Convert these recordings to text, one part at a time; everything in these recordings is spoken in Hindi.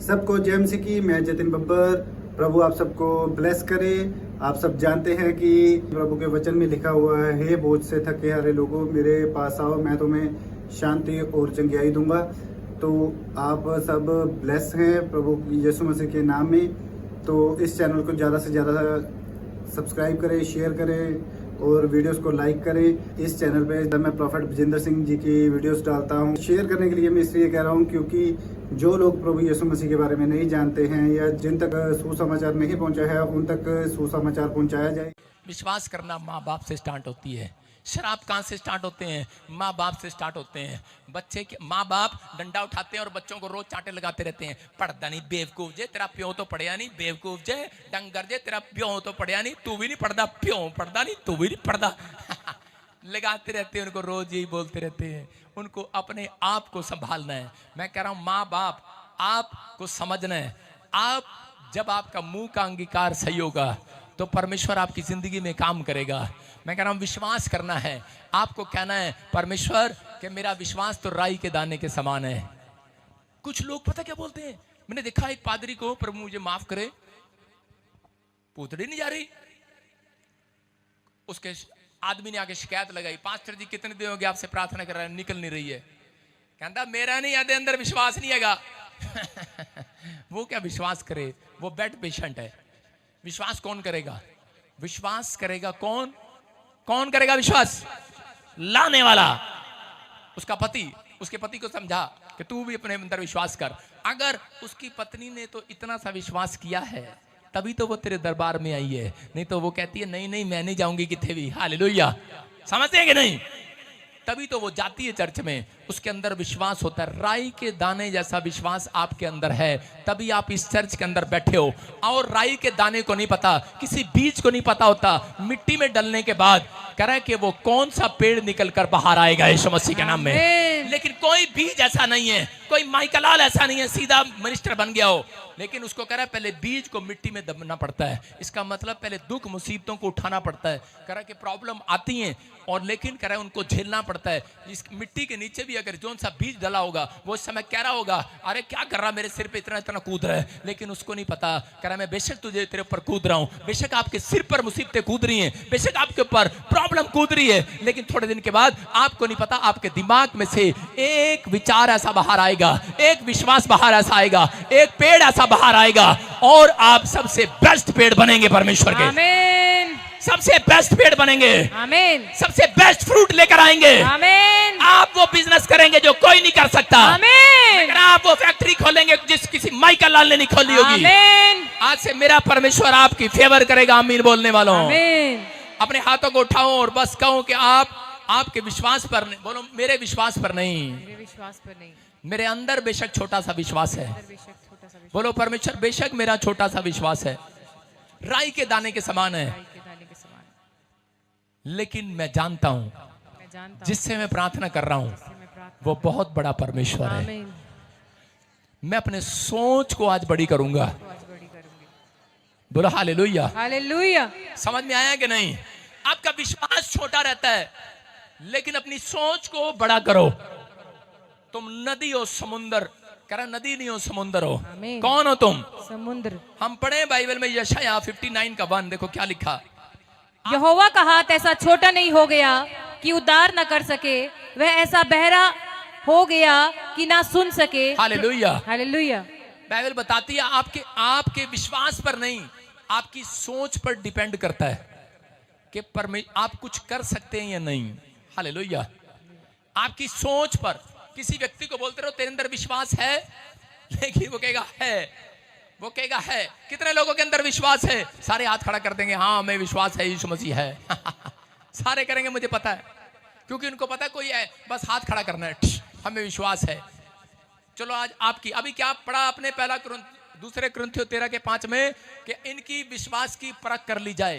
सबको जय मसीह की। मैं जतिन बब्बर। प्रभु आप सबको ब्लेस करे। आप सब जानते हैं कि प्रभु के वचन में लिखा हुआ है, हे बोझ से थके हारे लोगों मेरे पास आओ, मैं तुम्हें शांति और चंगियाई दूंगा। तो आप सब ब्लेस हैं प्रभु यीशु मसीह के नाम में। तो इस चैनल को ज़्यादा से ज़्यादा सब्सक्राइब करें, शेयर करें और वीडियोस को लाइक करें। इस चैनल पे जब मैं प्रॉफेट विजेंद्र सिंह जी की वीडियोस डालता हूँ, शेयर करने के लिए मैं इसलिए कह रहा हूँ क्योंकि जो लोग प्रभु यीशु मसीह के बारे में नहीं जानते हैं या जिन तक सुसमाचार नहीं पहुँचा है, उन तक सुसमाचार पहुँचाया जाए। विश्वास करना माँ बाप से स्टार्ट होती है। शराब कहाँ से स्टार्ट होते हैं? माँ बाप से स्टार्ट होते हैं। बच्चे के माँ बाप डंडा उठाते हैं और बच्चों को रोज चांटे लगाते रहते हैं। पढ़ता नहीं बेवकूफ जे, तेरा प्यो तो पढ़िया नहीं, बेवकूफ जे डंगर जे, तेरा प्यो तो पढ़िया नहीं, तू भी नहीं पढ़ता, प्यो पढ़ता नहीं, तू भी नहीं पढ़ता। लगाते रहते हैं उनको, रोज यही बोलते रहते हैं। उनको अपने आप को संभालना है। मैं कह रहा हूँ माँ बाप आपको समझना है। आप जब आपका मुंह का अंगीकार सही होगा तो परमेश्वर आपकी जिंदगी में काम करेगा। मैं कह रहा हूं विश्वास करना है। आपको कहना है परमेश्वर कि मेरा विश्वास तो राई के दाने के समान है। कुछ लोग पता क्या बोलते हैं, मैंने देखा एक पादरी को, प्रभु मुझे माफ करे, पूतड़ी नहीं जा रही। उसके आदमी ने आके शिकायत लगाई, पास्टर जी कितने दिन हो गए आपसे प्रार्थना कर रहा है, निकल नहीं रही है। कहता मेरा नहीं आधे अंदर विश्वास नहीं हैगा। वो क्या विश्वास करे, वो बेड पेशेंट है। विश्वास कौन करेगा? विश्वास करेगा कौन? कौन करेगा विश्वास? लाने वाला, उसका पति। उसके पति को समझा कि तू भी अपने अंदर विश्वास कर। अगर उसकी पत्नी ने तो इतना सा विश्वास किया है तभी तो वो तेरे दरबार में आई है, नहीं तो वो कहती है नहीं नहीं मैं नहीं जाऊंगी किथे भी। हालेलुया, समझते हैं कि नहीं? तभी तो वो जाती है चर्च में, उसके अंदर विश्वास होता है। राई के दाने जैसा विश्वास आपके अंदर है, तभी आप इस चर्च के अंदर बैठे हो। और राई के दाने को नहीं पता, किसी बीज को नहीं पता होता, मिट्टी में डलने के बाद कह रहा है कि वो कौन सा पेड़ निकल कर बाहर आएगा यीशु मसीह के नाम में। लेकिन कोई बीज ऐसा नहीं है, कोई माइकलाल ऐसा नहीं है सीधा मिनिस्टर बन गया हो। लेकिन उसको कह रहा है पहले बीज को मिट्टी में दबना पड़ता है। इसका मतलब पहले दुख मुसीबतों को उठाना पड़ता है। कह रहा है कि प्रॉब्लम आती हैं और लेकिन कह रहा है उनको झेलना पड़ता है। इस मिट्टी के नीचे भी अगर जो सा बीज डला होगा वो इस समय कह रहा होगा अरे क्या कर रहा, मेरे सिर पे इतना इतना कूद रहा है। लेकिन उसको नहीं पता, कह रहा मैं बेशक तुझे तेरे ऊपर कूद रहा हूं, बेशक आपके सिर पर मुसीबतें कूद रही हैं, बेशक आपके ऊपर प्रॉब्लम कूद रही है, लेकिन थोड़े दिन के बाद आपको नहीं पता आपके दिमाग में से एक विचार ऐसा बाहर आएगा, एक विश्वास बाहर ऐसा आएगा, एक पेड़ ऐसा बाहर आएगा और आप सबसे बेस्ट पेड़ बनेंगे परमेश्वर के। आमीन। सबसे बेस्ट पेड़ बनेंगे। आमीन। सबसे बेस्ट फ्रूट लेकर आएंगे। आमीन। आप वो बिजनेस करेंगे जो कोई नहीं कर सकता। आमीन। आप वो फैक्ट्री खोलेंगे जिस किसी माइकल लाल ने नहीं खोली होगी। आमीन। आज से मेरा परमेश्वर आपकी फेवर करेगा। आमीन बोलने वालों। आमीन। अपने हाथों को उठाओ और बस कहो कि आप आपके विश्वास पर नहीं, बोलो मेरे विश्वास पर नहीं, मेरे विश्वास पर नहीं, मेरे अंदर बेशक छोटा सा विश्वास है। बोलो परमेश्वर बेशक मेरा छोटा सा विश्वास है, राई के दाने के समान है, लेकिन मैं जानता हूं जिससे मैं प्रार्थना कर रहा हूं वो बहुत बड़ा परमेश्वर है। मैं अपने सोच को आज बड़ी करूंगा। बोलो हालेलुया। हालेलुया। समझ में आया कि नहीं? आपका विश्वास छोटा रहता है लेकिन अपनी सोच को बड़ा करो। तुम नदी हो समुंदर, कह रहा नदी नहीं हो समुंदर हो। कौन हो तुम? समुद्र। हम पढ़े बाइबल में यशायाह 59 का 1, देखो क्या लिखा। यहोवा का हाथ ऐसा छोटा नहीं हो गया कि उद्धार न कर सके, वह ऐसा बहरा हो गया कि ना सुन सके। हालेलुया। हालेलुया। बाइबल बताती है आपके विश्वास पर नहीं, आपकी सोच पर डिपेंड करता है कि आप कुछ कर सकते हैं या नहीं। हालेलुया। आपकी सोच पर। किसी व्यक्ति को बोलते रहो तेरे अंदर विश्वास है, लेकिन वो कहेगा है, वो कहेगा है। कितने लोगों के अंदर विश्वास है? सारे हाथ खड़ा कर देंगे, हाँ हमें विश्वास है यीशु मसीह है। सारे करेंगे मुझे पता है, क्योंकि उनको पता है कोई है, बस हाथ खड़ा करना है, हमें विश्वास है। चलो आज आपकी अभी क्या पढ़ा आपने पहला दूसरे कुरिन्थियों 13:5 में कि इनकी विश्वास की परख कर ली जाए।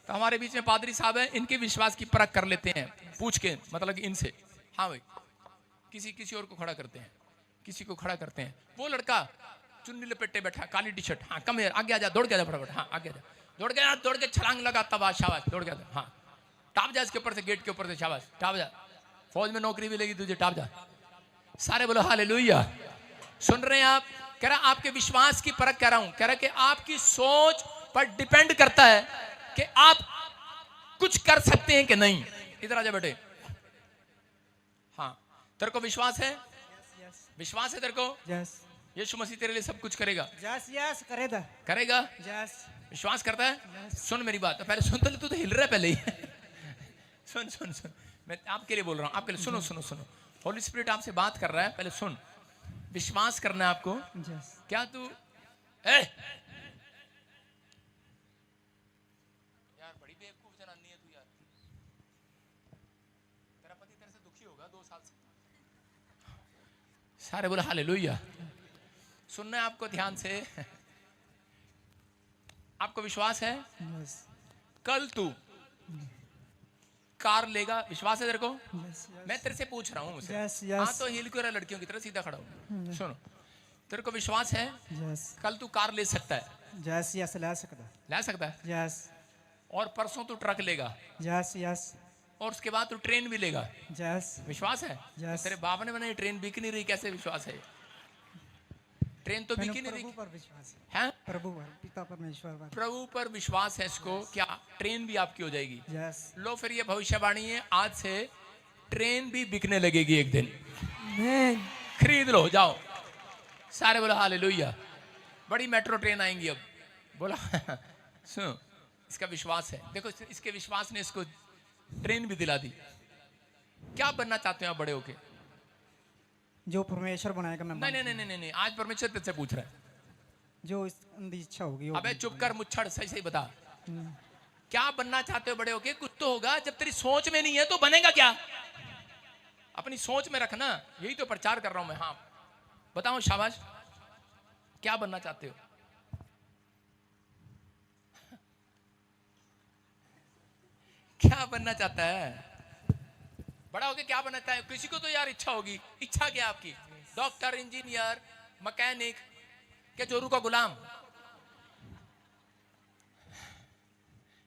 तो हमारे बीच में पादरी साहब हैं, इनके विश्वास की परख कर लेते हैं पूछ के, मतलब इनसे। हाँ भाई, किसी और को खड़ा करते हैं, किसी को खड़ा करते हैं। वो लड़का चुन्नी लपेटे बैठा, काली टी शर्ट, हाँ कम यार, आगे आ जा, दौड़ के जा फटाफट, हाँ आगे जा, दौड़ के छलांग लगा, तब शाबाश, दौड़ के, हाँ टाप जा इसके ऊपर से, गेट के ऊपर से, शाबाश टाप जा, फौज में नौकरी भी लगी तुझे, टाप जा। सारे बोलो हालेलुया। सुन रहे हैं आप? कह रहा आपके विश्वास की परख कर रहा हूं। कह रहा कि आपकी सोच पर डिपेंड करता है कि आप कुछ कर सकते हैं कि नहीं। इधर आजा बेटे। हाँ, तेरे को विश्वास है? विश्वास है तेरे को? यस यीशु मसीह तेरे लिए सब कुछ करेगा? यस यस करेगा करेगा? यस विश्वास करता है? सुन मेरी बात, पहले सुन। तो तू तो हिल रहा है पहले ही। सुन सुन सुन, मैं आपके लिए बोल रहा हूं, आपके लिए। सुनो सुनो सुनो, होली स्पिरिट आपसे बात कर रहा है, पहले सुन। विश्वास करना है आपको। यस क्या तू यार बड़ी बेवकूफ जनानी है तू यार। तेरा पति तेरे से दुखी होगा 2 साल से। सारे बोले हालेलुया। सुनना है आपको ध्यान से। आपको विश्वास है? यस कल तू कार लेगा, विश्वास है तेरे को? यस मैं तेरे से पूछ रहा हूँ मुझसे। Yes, yes. हाँ तो हिल क्यों रहा लड़कियों की तरह? सीधा खड़ा हो। सुनो, तेरे को विश्वास है यस कल तू कार ले सकता है? यस यस ला सकता ला सकता है। यस और परसों तू ट्रक लेगा, यस यस और उसके बाद तू ट्रेन भी लेगा। यस विश्वास है? Yes. तेरे बाप ने बनाई ट्रेन, बिक नहीं रही, कैसे विश्वास है? ट्रेन तो बिक ही नहीं प्रभु रही पर विश्वास है। प्रभु पर पिता परमेश्वर पर प्रभु पर विश्वास है इसको, क्या ट्रेन भी आपकी हो जाएगी? यस लो फिर ये भविष्यवाणी है, आज से ट्रेन भी बिकने लगेगी एक दिन। मैन खरीद लो, जाओ। सारे बोला हालेलुया। बड़ी मेट्रो ट्रेन आएंगी अब। बोला सुनो, इसका विश्वास है। देखो इसके विश्वास ने इसको ट्रेन भी दिला दी। क्या बनना चाहते हो आप बड़े होके? जो परमेश्वर बनाएगा मैं नहीं नहीं नहीं नहीं नहीं, आज परमेश्वर तुझसे पूछ रहा है। जो इस अंधी इच्छा होगी वो अबे चुप कर मुच्छड़, सही सही बता। क्या बनना चाहते हो बड़े होके? कुछ तो होगा। जब तेरी सोच में नहीं है तो बनेगा क्या? अपनी सोच में रखना, यही तो प्रचार कर रहा हूं मैं। हाँ बताओ, शाबाश। क्या बनना चाहते हो? क्या बनना चाहता है? बड़ा होके क्या बनना चाहता है? किसी को तो यार इच्छा होगी। इच्छा क्या आपकी? डॉक्टर, इंजीनियर, मैकेनिक, क्या जोरू का गुलाम?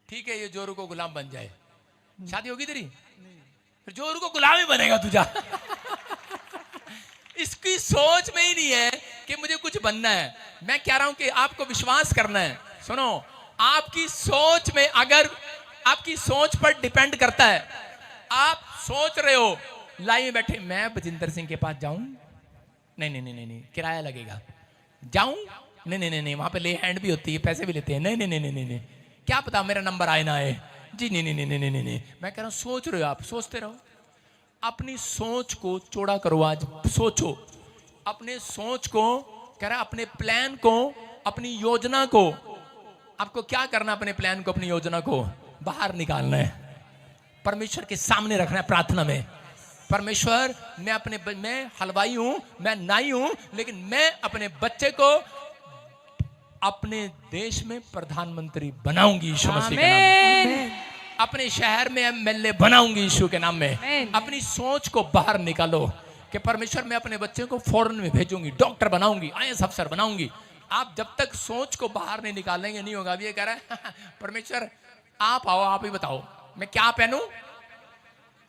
ठीक है, ये जोरू को गुलाम बन जाए। शादी होगी तेरी? फिर जोरू को गुलाम ही बनेगा तुझा। इसकी सोच में ही नहीं है कि मुझे कुछ बनना है। मैं कह रहा हूं कि आपको विश्वास करना है। सुनो, आपकी सोच में, अगर आपकी सोच पर डिपेंड करता है। आप सोच रहे हो लाइन में बैठे, मैं बजिंदर सिंह के पास जाऊं? नहीं नहीं नहीं नहीं, किराया लगेगा। जाऊं? नहीं नहीं नहीं, वहां पे ले हैंड भी होती है, पैसे भी लेते हैं। नहीं नहीं नहीं नहीं नहीं, क्या पता मेरा नंबर आए ना आए। जी नहीं नहीं नहीं नहीं नहीं। मैं कह रहा हूं सोच रहे हो, आप सोचते रहो। अपनी सोच को चौड़ा करो। आज सोचो, अपने सोच को, कह रहा अपने प्लान को, अपनी योजना को। आपको क्या करना? अपने प्लान को, अपनी योजना को बाहर निकालना है, परमेश्वर के सामने रखना है प्रार्थना में। परमेश्वर, मैं हलवाई हूं, मैं नाई हूं, लेकिन मैं अपने बच्चे को अपने देश में प्रधानमंत्री बनाऊंगी यीशु मसीह के नाम में। अपने शहर में एमएलए बनाऊंगी यीशु के नाम में। अपनी सोच को बाहर निकालो कि परमेश्वर, मैं अपने बच्चे को फॉरेन में भेजूंगी, डॉक्टर बनाऊंगी, आईएएस अफसर बनाऊंगी। आप जब तक सोच को बाहर नहीं निकालेंगे नहीं होगा। अभी ये कह रहा है परमेश्वर आप आओ, आप ही बताओ मैं क्या पहनूं,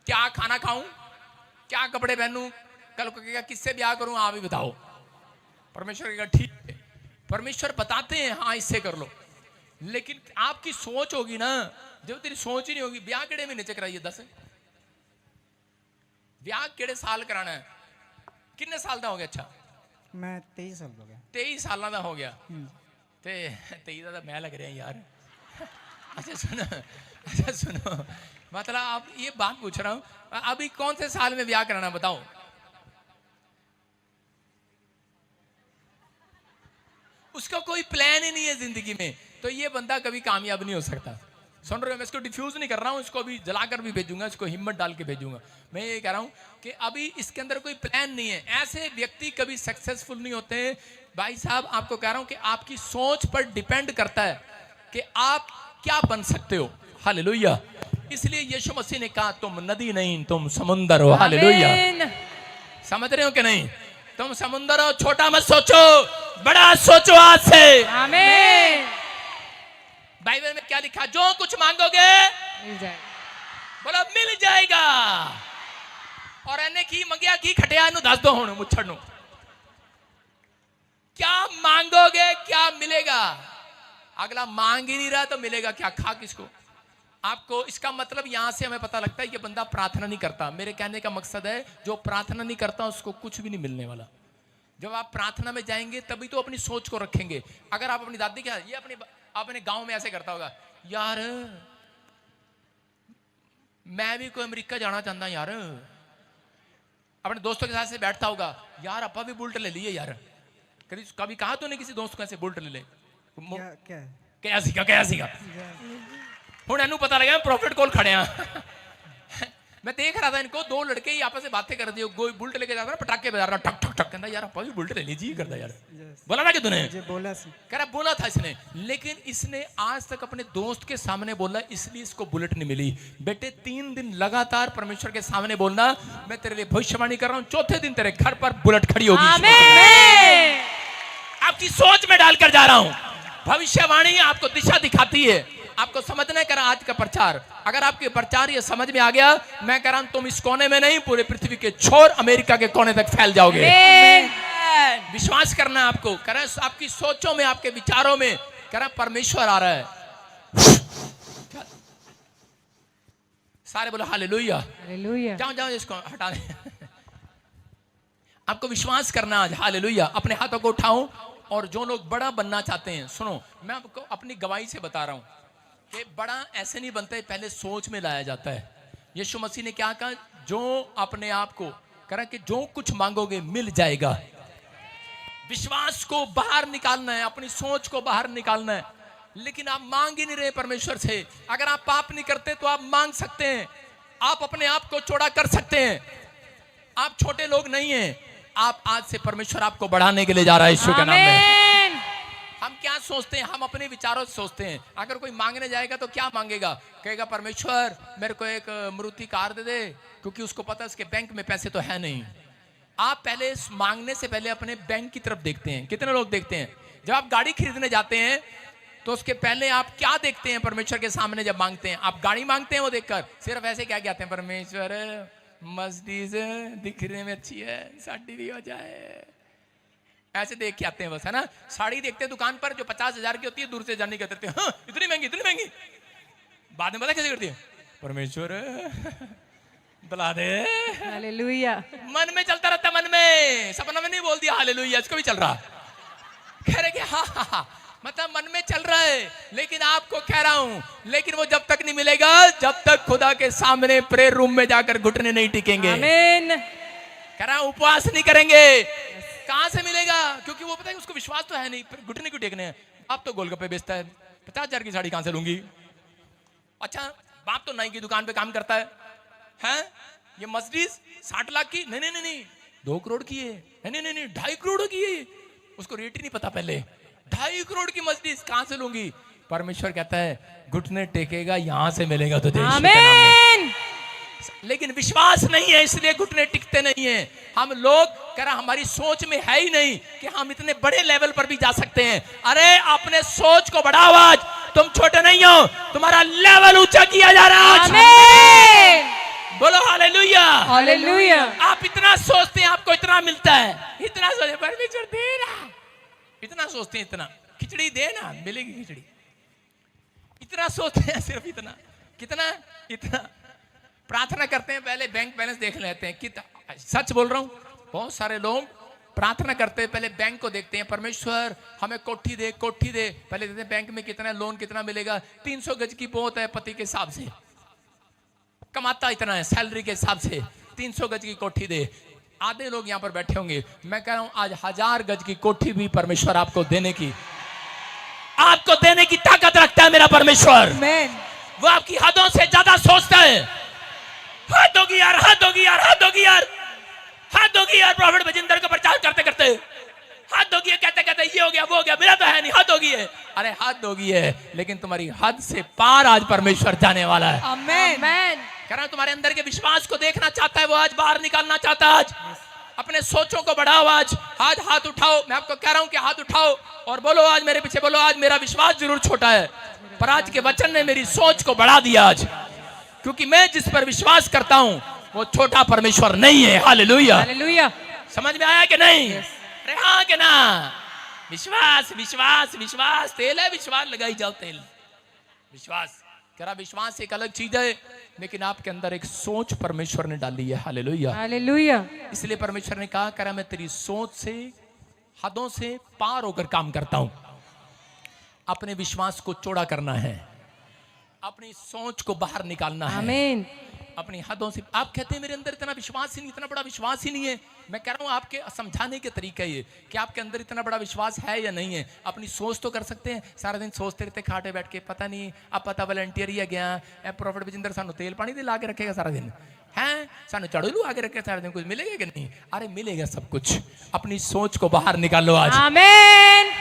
क्या खाना खाऊं, क्या कपड़े पहनूं, कल को कहेगा किससे ब्याह करूं, आप ही बताओ। परमेश्वर कहेगा ठीक है। परमेश्वर बताते हैं हाँ इससे कर लो, लेकिन आपकी सोच होगी ना। जब तेरी सोच ही नहीं होगी, ब्याह केड़े महीने च कराइए? 10 ब्याह केड़े साल कराना है? कितने साल का हो गया? अच्छा मैं 23 साल हो गया। 23 साल का हो गया। ते 23 का मैं लग रहा यार। अच्छा सुनो, मतलब आप ये बात पूछ रहा हूं, अभी कौन से साल में ब्याह कराना बताओ? उसका कोई प्लान ही नहीं है जिंदगी में, तो ये बंदा कभी कामयाब नहीं हो सकता। सुन रहे हो? मैं इसको डिफ्यूज नहीं कर रहा हूं, इसको अभी जलाकर भी भेजूंगा, इसको हिम्मत डाल के भेजूंगा। मैं ये कह रहा हूं कि अभी इसके अंदर कोई प्लान नहीं है। ऐसे व्यक्ति कभी सक्सेसफुल नहीं होते। भाई साहब, आपको कह रहा हूं कि आपकी सोच पर डिपेंड करता है कि आप क्या बन सकते हो। हालेलुया। इसलिए यीशु मसीह ने कहा तुम नदी नहीं, तुम समुंदर हो। हालेलुया। समझ रहे हो कि नहीं? तुम समुंदर हो। छोटा मत सोचो, बड़ा सोचो आज से। आमीन। बाइबल में क्या लिखा? जो कुछ मांगोगे मिल जाएगा। बोलो मिल जाएगा। और एने की मंगिया की खटिया नु दस दो हुण मुछड़ नु। क्या मांगोगे क्या मिलेगा। अगला मांग ही नहीं रहा तो मिलेगा क्या, खा किसको। आपको इसका मतलब यहां से हमें पता लगता है कि बंदा प्रार्थना नहीं करता। मेरे कहने का मकसद है जो प्रार्थना नहीं करता उसको कुछ भी नहीं मिलने वाला। जब आप प्रार्थना में जाएंगे तभी तो अपनी सोच को रखेंगे। अगर आप अपनी दादी क्या, ये अपने गांव में ऐसे करता होगा, यार मैं भी कोई अमेरिका जाना चाहता यार। अपने दोस्तों के साथ से बैठता होगा, यार अपा भी बुलेट ले लिए यार। कभी कहा तूने किसी दोस्त को ऐसे बुलेट ले ले? क्या सीखा हूं इनू पता लगा प्रॉफिट कॉल खड़े हैं। मैं देख रहा था इनको, दो लड़के ही आपस में बातें कर दी। कोई बुलेट लेके जाता ना, पटाखे बजा रहा, ठक ठक ठक, कहता यार अपा भी बुलेट ले लीजिए करता यार। बोला ना कि तूने? कह रहा बोला था इसने, लेकिन इसने आज तक अपने दोस्त के सामने बोला, इसलिए इसको बुलेट नहीं मिली। बेटे 3 दिन लगातार परमेश्वर के सामने बोलना, मैं तेरे लिए भविष्यवाणी कर रहा हूं, चौथे दिन तेरे घर पर बुलेट खड़ी होगी। आपकी सोच में डालकर जा रहा हूं। भविष्यवाणी आपको दिशा दिखाती है। आपको समझना है कर आज का प्रचार, अगर आपके प्रचार ये समझ में आ गया, मैं कह रहा हूं तुम इस कोने में नहीं, पूरे पृथ्वी के छोर अमेरिका के कोने तक फैल जाओगे। विश्वास करना है आपको। कह रहा आपकी सोचों में, आपके विचारों में कह रहा परमेश्वर आ रहा है। सारे बोलो हालेलुया। जाओ इसको हटा दे। आपको विश्वास करना आज। हालेलुया। अपने हाथों को उठाओ। और जो लोग बड़ा बनना चाहते हैं, सुनो मैं आपको अपनी गवाही से बता रहा हूं कि बड़ा ऐसे नहीं बनता है, पहले सोच में लाया जाता है। यीशु मसीह ने क्या कहा, जो अपने आप को कह रहा कि जो कुछ मांगोगे मिल जाएगा। विश्वास को बाहर निकालना है, अपनी सोच को बाहर निकालना है। लेकिन आप मांग ही नहीं रहे परमेश्वर से। अगर आप पाप नहीं करते तो आप मांग सकते हैं, आप अपने आप को चौड़ा कर सकते हैं। आप छोटे लोग नहीं हैं। आप आज से परमेश्वर आपको बढ़ाने के लिए जा रहा है यीशु के नाम में। हम क्या सोचते हैं, हम अपने विचारों से सोचते हैं। अगर कोई मांगने जाएगा तो क्या मांगेगा, कहेगा परमेश्वर मेरे को एक मारुति कार दे दे, क्योंकि उसको पता है उसके बैंक में पैसे तो है नहीं। आप पहले मांगने से पहले अपने बैंक की तरफ देखते हैं। कितने लोग देखते हैं, जब आप गाड़ी खरीदने जाते हैं तो उसके पहले आप क्या देखते हैं परमेश्वर के सामने जब मांगते हैं? आप गाड़ी मांगते हैं वो देखकर, सिर्फ ऐसे क्या कहते हैं, परमेश्वर मर्सिडीज दिखने में अच्छी है, साड़ी भी हो जाए, ऐसे देख के आते हैं बस, है ना। साड़ी देखते हैं दुकान पर जो 50,000 की होती है, दूर से जाने के कहते हैं हाँ, इतनी महंगी। बाद में पता कैसे करती है, परमेश्वर दिला दे। हालेलुया। मन में चलता रहता, मन में, सपना में नहीं बोल दिया हालेलुया, इसको भी चल रहा। कह रहे कि हाँ, मतलब मन में चल रहा है। लेकिन आपको कह रहा हूं, लेकिन वो जब तक नहीं मिलेगा जब तक खुदा के सामने प्रेयर रूम में जाकर घुटने नहीं टिकेंगे। आमीन। कह रहा हूं उपवास नहीं करेंगे। कहां से मिलेगा, क्योंकि वो पता है उसको विश्वास तो है नहीं, घुटने क्यों टेकने हैं। आप तो गोलगप्पे बेचता है, 50,000 की साड़ी कहां से लूंगी। अच्छा बाप तो नाई की दुकान पे काम करता है? ये मर्सिडीज 60 लाख की, नहीं 2 करोड़ की है, नहीं 2.5 करोड़ की है। उसको रेट ही नहीं पता पहले। 2.5 करोड़ की मर्सिडीज कहां से लूंगी। परमेश्वर कहता है घुटने टेकेगा, यहां से मिलेगा तो देश के नाम में। लेकिन विश्वास नहीं है, इसलिए घुटने टिकते नहीं है। हम लोग कह रहा हमारी सोच में है ही नहीं कि हम इतने बड़े लेवल पर भी जा सकते हैं। अरे अपने सोच को बढ़ाओ, आज तुम छोटे नहीं हो, तुम्हारा लेवल ऊंचा किया जा रहा है। आमीन। बोलो हालेलुया। हालेलुया। आप इतना सोचते हैं आपको इतना मिलता है, इतना सोचते परमेश्वर दे रहा, इतना सोचते हैं, इतना खिचड़ी दे ना मिलेगी खिचड़ी, इतना सोचते हैं, सिर्फ इतना। कितना इतना प्रार्थना करते हैं, पहले बैंक बैलेंस देख लेते हैं। कितना सच बोल रहा हूं, बहुत सारे लोग प्रार्थना करते हैं पहले बैंक को देखते हैं, परमेश्वर हमें कोठी दे पहले देखते हैं बैंक में कितना लोन कितना मिलेगा। 300 गज की बहुत है, पति के हिसाब से कमाता इतना है, सैलरी के हिसाब से 300 गज की कोठी दे। आधे लोग यहां पर बैठे होंगे, मैं कह रहा हूं आज 1000 गज की कोठी भी परमेश्वर आपको देने की ताकत रखता है। मेरा परमेश्वर वो आपकी हदों से ज्यादा सोचता है। हाथ होगी यार प्रॉफिट बजिंदर का प्रचार करते करते हाथ होगी है, कहते ये हो गया वो हो गया, मेरा तो है नहीं, हाथ होगी है। अरे हाथ होगी है, लेकिन तुम्हारी हद से पार आज परमेश्वर जाने वाला है। आमीन। कह रहा तुम्हारे अंदर के विश्वास को देखना चाहता है, वो आज बाहर निकालना चाहता है। आज अपने सोचों को बढ़ाओ, आज हाथ उठाओ। मैं आपको कह रहा हूं कि हाथ उठाओ और बोलो, आज मेरे पीछे बोलो, आज मेरा विश्वास जरूर छोटा है, पर आज के वचन ने मेरी सोच को बढ़ा दिया आज, क्योंकि मैं जिस पर विश्वास करता हूं वो छोटा परमेश्वर नहीं है। हालेलुया। हालेलुया। समझ में आया कि नहीं? अरे हाँ कि ना? विश्वास विश्वास विश्वास तेल है, विश्वास लगाई जाओ तेल। विश्वास कह रहा, विश्वास एक अलग चीज है, लेकिन आपके अंदर एक सोच परमेश्वर ने डाली है। Hallelujah hallelujah. इसलिए परमेश्वर ने कहा, करा मैं तेरी सोच से, हदों से पार होकर काम करता हूं। अपने विश्वास को चौड़ा करना है, अपनी सोच को बाहर निकालना है, आमीन। अपनी हदों से। आप कहते हैं मेरे अंदर इतना विश्वास ही नहीं, इतना बड़ा विश्वास ही नहीं है। मैं कह रहा हूं आपके समझाने के तरीका ये कि आपके अंदर इतना बड़ा विश्वास है या नहीं है। अपनी सोच तो कर सकते हैं, सारा दिन सोचते रहते खाटे बैठ के, पता नहीं अब पता वॉलंटियर ही है गया ए प्रॉफिट बजिंदर सानू तेल पानी दे ला के रखेगा सारा दिन हैं, सानू चढ़ू आगे रखे सारा दिन, कुछ मिलेगा कि नहीं? अरे मिलेगा सब कुछ। अपनी सोच को बाहर निकालो आज। आमीन।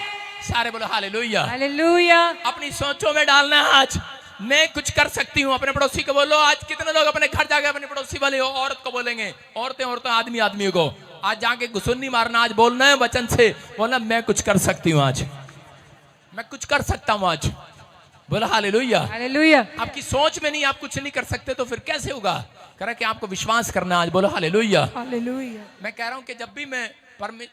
सारे बोलो हालेलुया। हालेलुया। अपनी सोचों में डालना है आज मैं कुछ कर सकती हूँ। अपने पड़ोसी को बोलो। आज कितने लोग अपने घर जाके अपने पड़ोसी वाले औरत को बोलेंगे, औरतें आदमी आदमी को आज जाके गुस्सा नहीं मारना, आज बोलना है वचन से, बोलना मैं कुछ कर सकती हूँ, आज मैं कुछ कर सकता हूँ। आज बोला हालेलुया। हालेलुया। आपकी सोच में नहीं, आप कुछ नहीं कर सकते तो फिर कैसे होगा? कह रहा कि आपको विश्वास करना आज। बोलो हालेलुया। हालेलुया। मैं कह रहा हूं कि जब भी मैं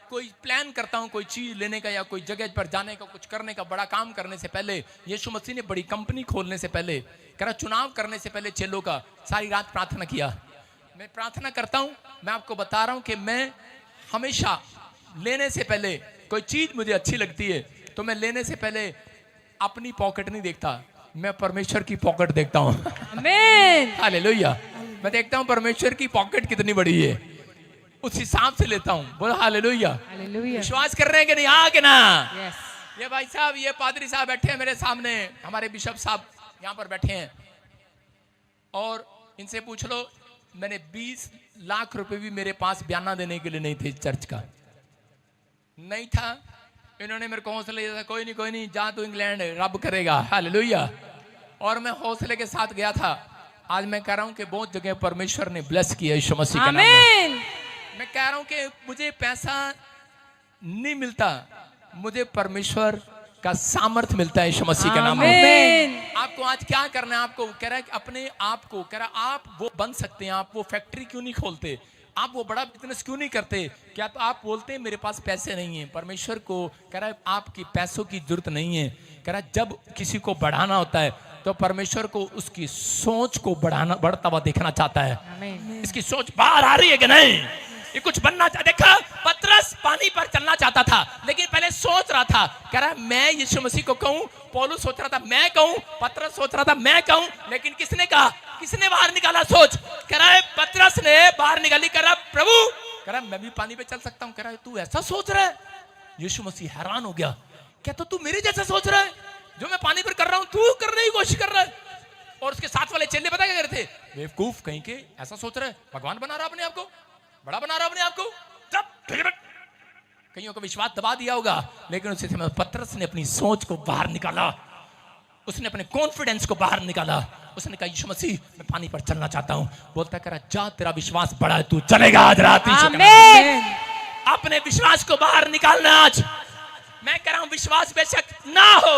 कोई प्लान करता हूं, कोई चीज लेने का या कोई जगह पर जाने का, कुछ करने का, बड़ा काम करने से पहले, यीशु मसीह ने बड़ी कंपनी खोलने से पहले, कह रहा चुनाव करने से पहले चेलों का सारी रात प्रार्थना किया। मैं प्रार्थना करता हूं, मैं आपको बता रहा हूं कि मैं हमेशा लेने से पहले कोई चीज मुझे अच्छी लगती है तो मैं लेने से पहले अपनी पॉकेट नहीं देखता, मैं परमेश्वर की पॉकेट देखता हूं। आमीन। हालेलुया। मैं देखता हूं परमेश्वर की पॉकेट कितनी बड़ी है, उस हिसाब से लेता हूं। बोलो हालेलुया। हालेलुया। विश्वास कर रहे हैं कि नहीं? हाँ कि ना? यस। ये भाई साहब, ये पादरी साहब बैठे हैं मेरे सामने, हमारे बिशप साहब यहाँ पर बैठे हैं, और इनसे पूछ लो, मैंने 20 लाख रुपए भी मेरे पास बयाना देने के लिए नहीं थे, चर्च का नहीं था। इन्होंने मेरे को हौसला दिया था, कोई नहीं जा तू इंग्लैंड, रब करेगा। हालेलुया। और मैं हौसले के साथ गया था। आज मैं कह रहा हूं कि बहुत जगह परमेश्वर ने ब्लेस किया यीशु मसीह के नाम में। मैं कह रहा हूं कि मुझे पैसा नहीं मिलता, मुझे परमेश्वर का सामर्थ मिलता है यीशु मसीह के नाम में। आमीन। आपको आज क्या करना है? आपको कह रहा है कि अपने आप को, कह रहा आप वो बन सकते हैं, आप वो फैक्ट्री क्यों नहीं खोलते, आप वो बड़ा बिजनेस क्यों नहीं करते? क्या तो आप बोलते हैं मेरे पास पैसे नहीं है। परमेश्वर को कह रहा है आपकी पैसों की जरूरत नहीं है। कह रहा है जब किसी को बढ़ाना होता है तो परमेश्वर को उसकी सोच को बढ़ता हुआ देखना चाहता है। आमीन। इसकी सोच बाहर आ रही है कि नहीं? ये कुछ बनना चाहता। देखा, पतरस पानी पर चलना चाहता था, लेकिन पहले सोच रहा था, कह रहा मैं यीशु मसीह को कहूं, पौलुस सोच रहा था मैं कहूं, पतरस सोच रहा था मैं कहूं, लेकिन किसने कहा? किसने बाहर निकाला सोच? कह रहा है पतरस ने बाहर निकाली। कह रहा प्रभु, कह रहा मैं भी पानी पे चल सकता हूं। कह रहा है तू ऐसा सोच रहा है? यीशु मसीह हैरान हो गया, क्या तो तू मेरे जैसा सोच रहा है? जो मैं पानी पर कर रहा हूं तू करने की कोशिश कर रहा है। और उसके साथ वाले चेले पता क्या कर रहे थे? बेवकूफ कहीं के, ऐसा सोच रहा है भगवान बना रहा अपने आप को, बड़ा बना रहा अपने आप को, कईयों को विश्वास दबा दिया होगा। लेकिन उसी समय पतरस ने अपनी सोच को बाहर निकाला, उसने अपने कॉन्फिडेंस को बाहर निकाला। उसने कहा यीशु मसीह मैं पानी पर चलना चाहता हूं। बोलता कह रहा जा तेरा विश्वास बड़ा है, तू चलेगा आज रात। आमीन। अपने विश्वास को बाहर निकालना आज। मैं कह रहा हूं विश्वास बेशक ना हो,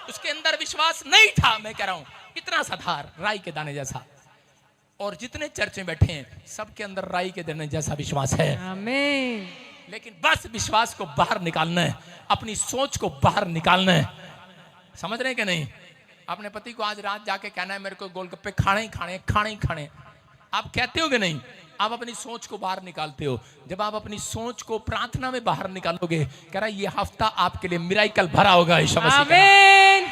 उसके अंदर विश्वास नहीं था। मैं कह रहा हूं इतना साधार राई के दाने जैसा, और जितने चर्च में बैठे हैं सबके अंदर राई के दाने जैसा विश्वास है। आमीन। लेकिन बस विश्वास को बाहर निकालना है, अपनी सोच को बाहर निकालना है। समझ रहे हैं कि नहीं? अपने पति को आज रात जाके कहना है मेरे को गोलगप्पे खाने ही खाने। आप कहते हो कि नहीं? आप अपनी सोच को बाहर निकालते हो। जब आप अपनी सोच को प्रार्थना में बाहर निकालोगे, कह रहा ये हफ्ता आपके लिए मिराकल भरा होगा। आमीन।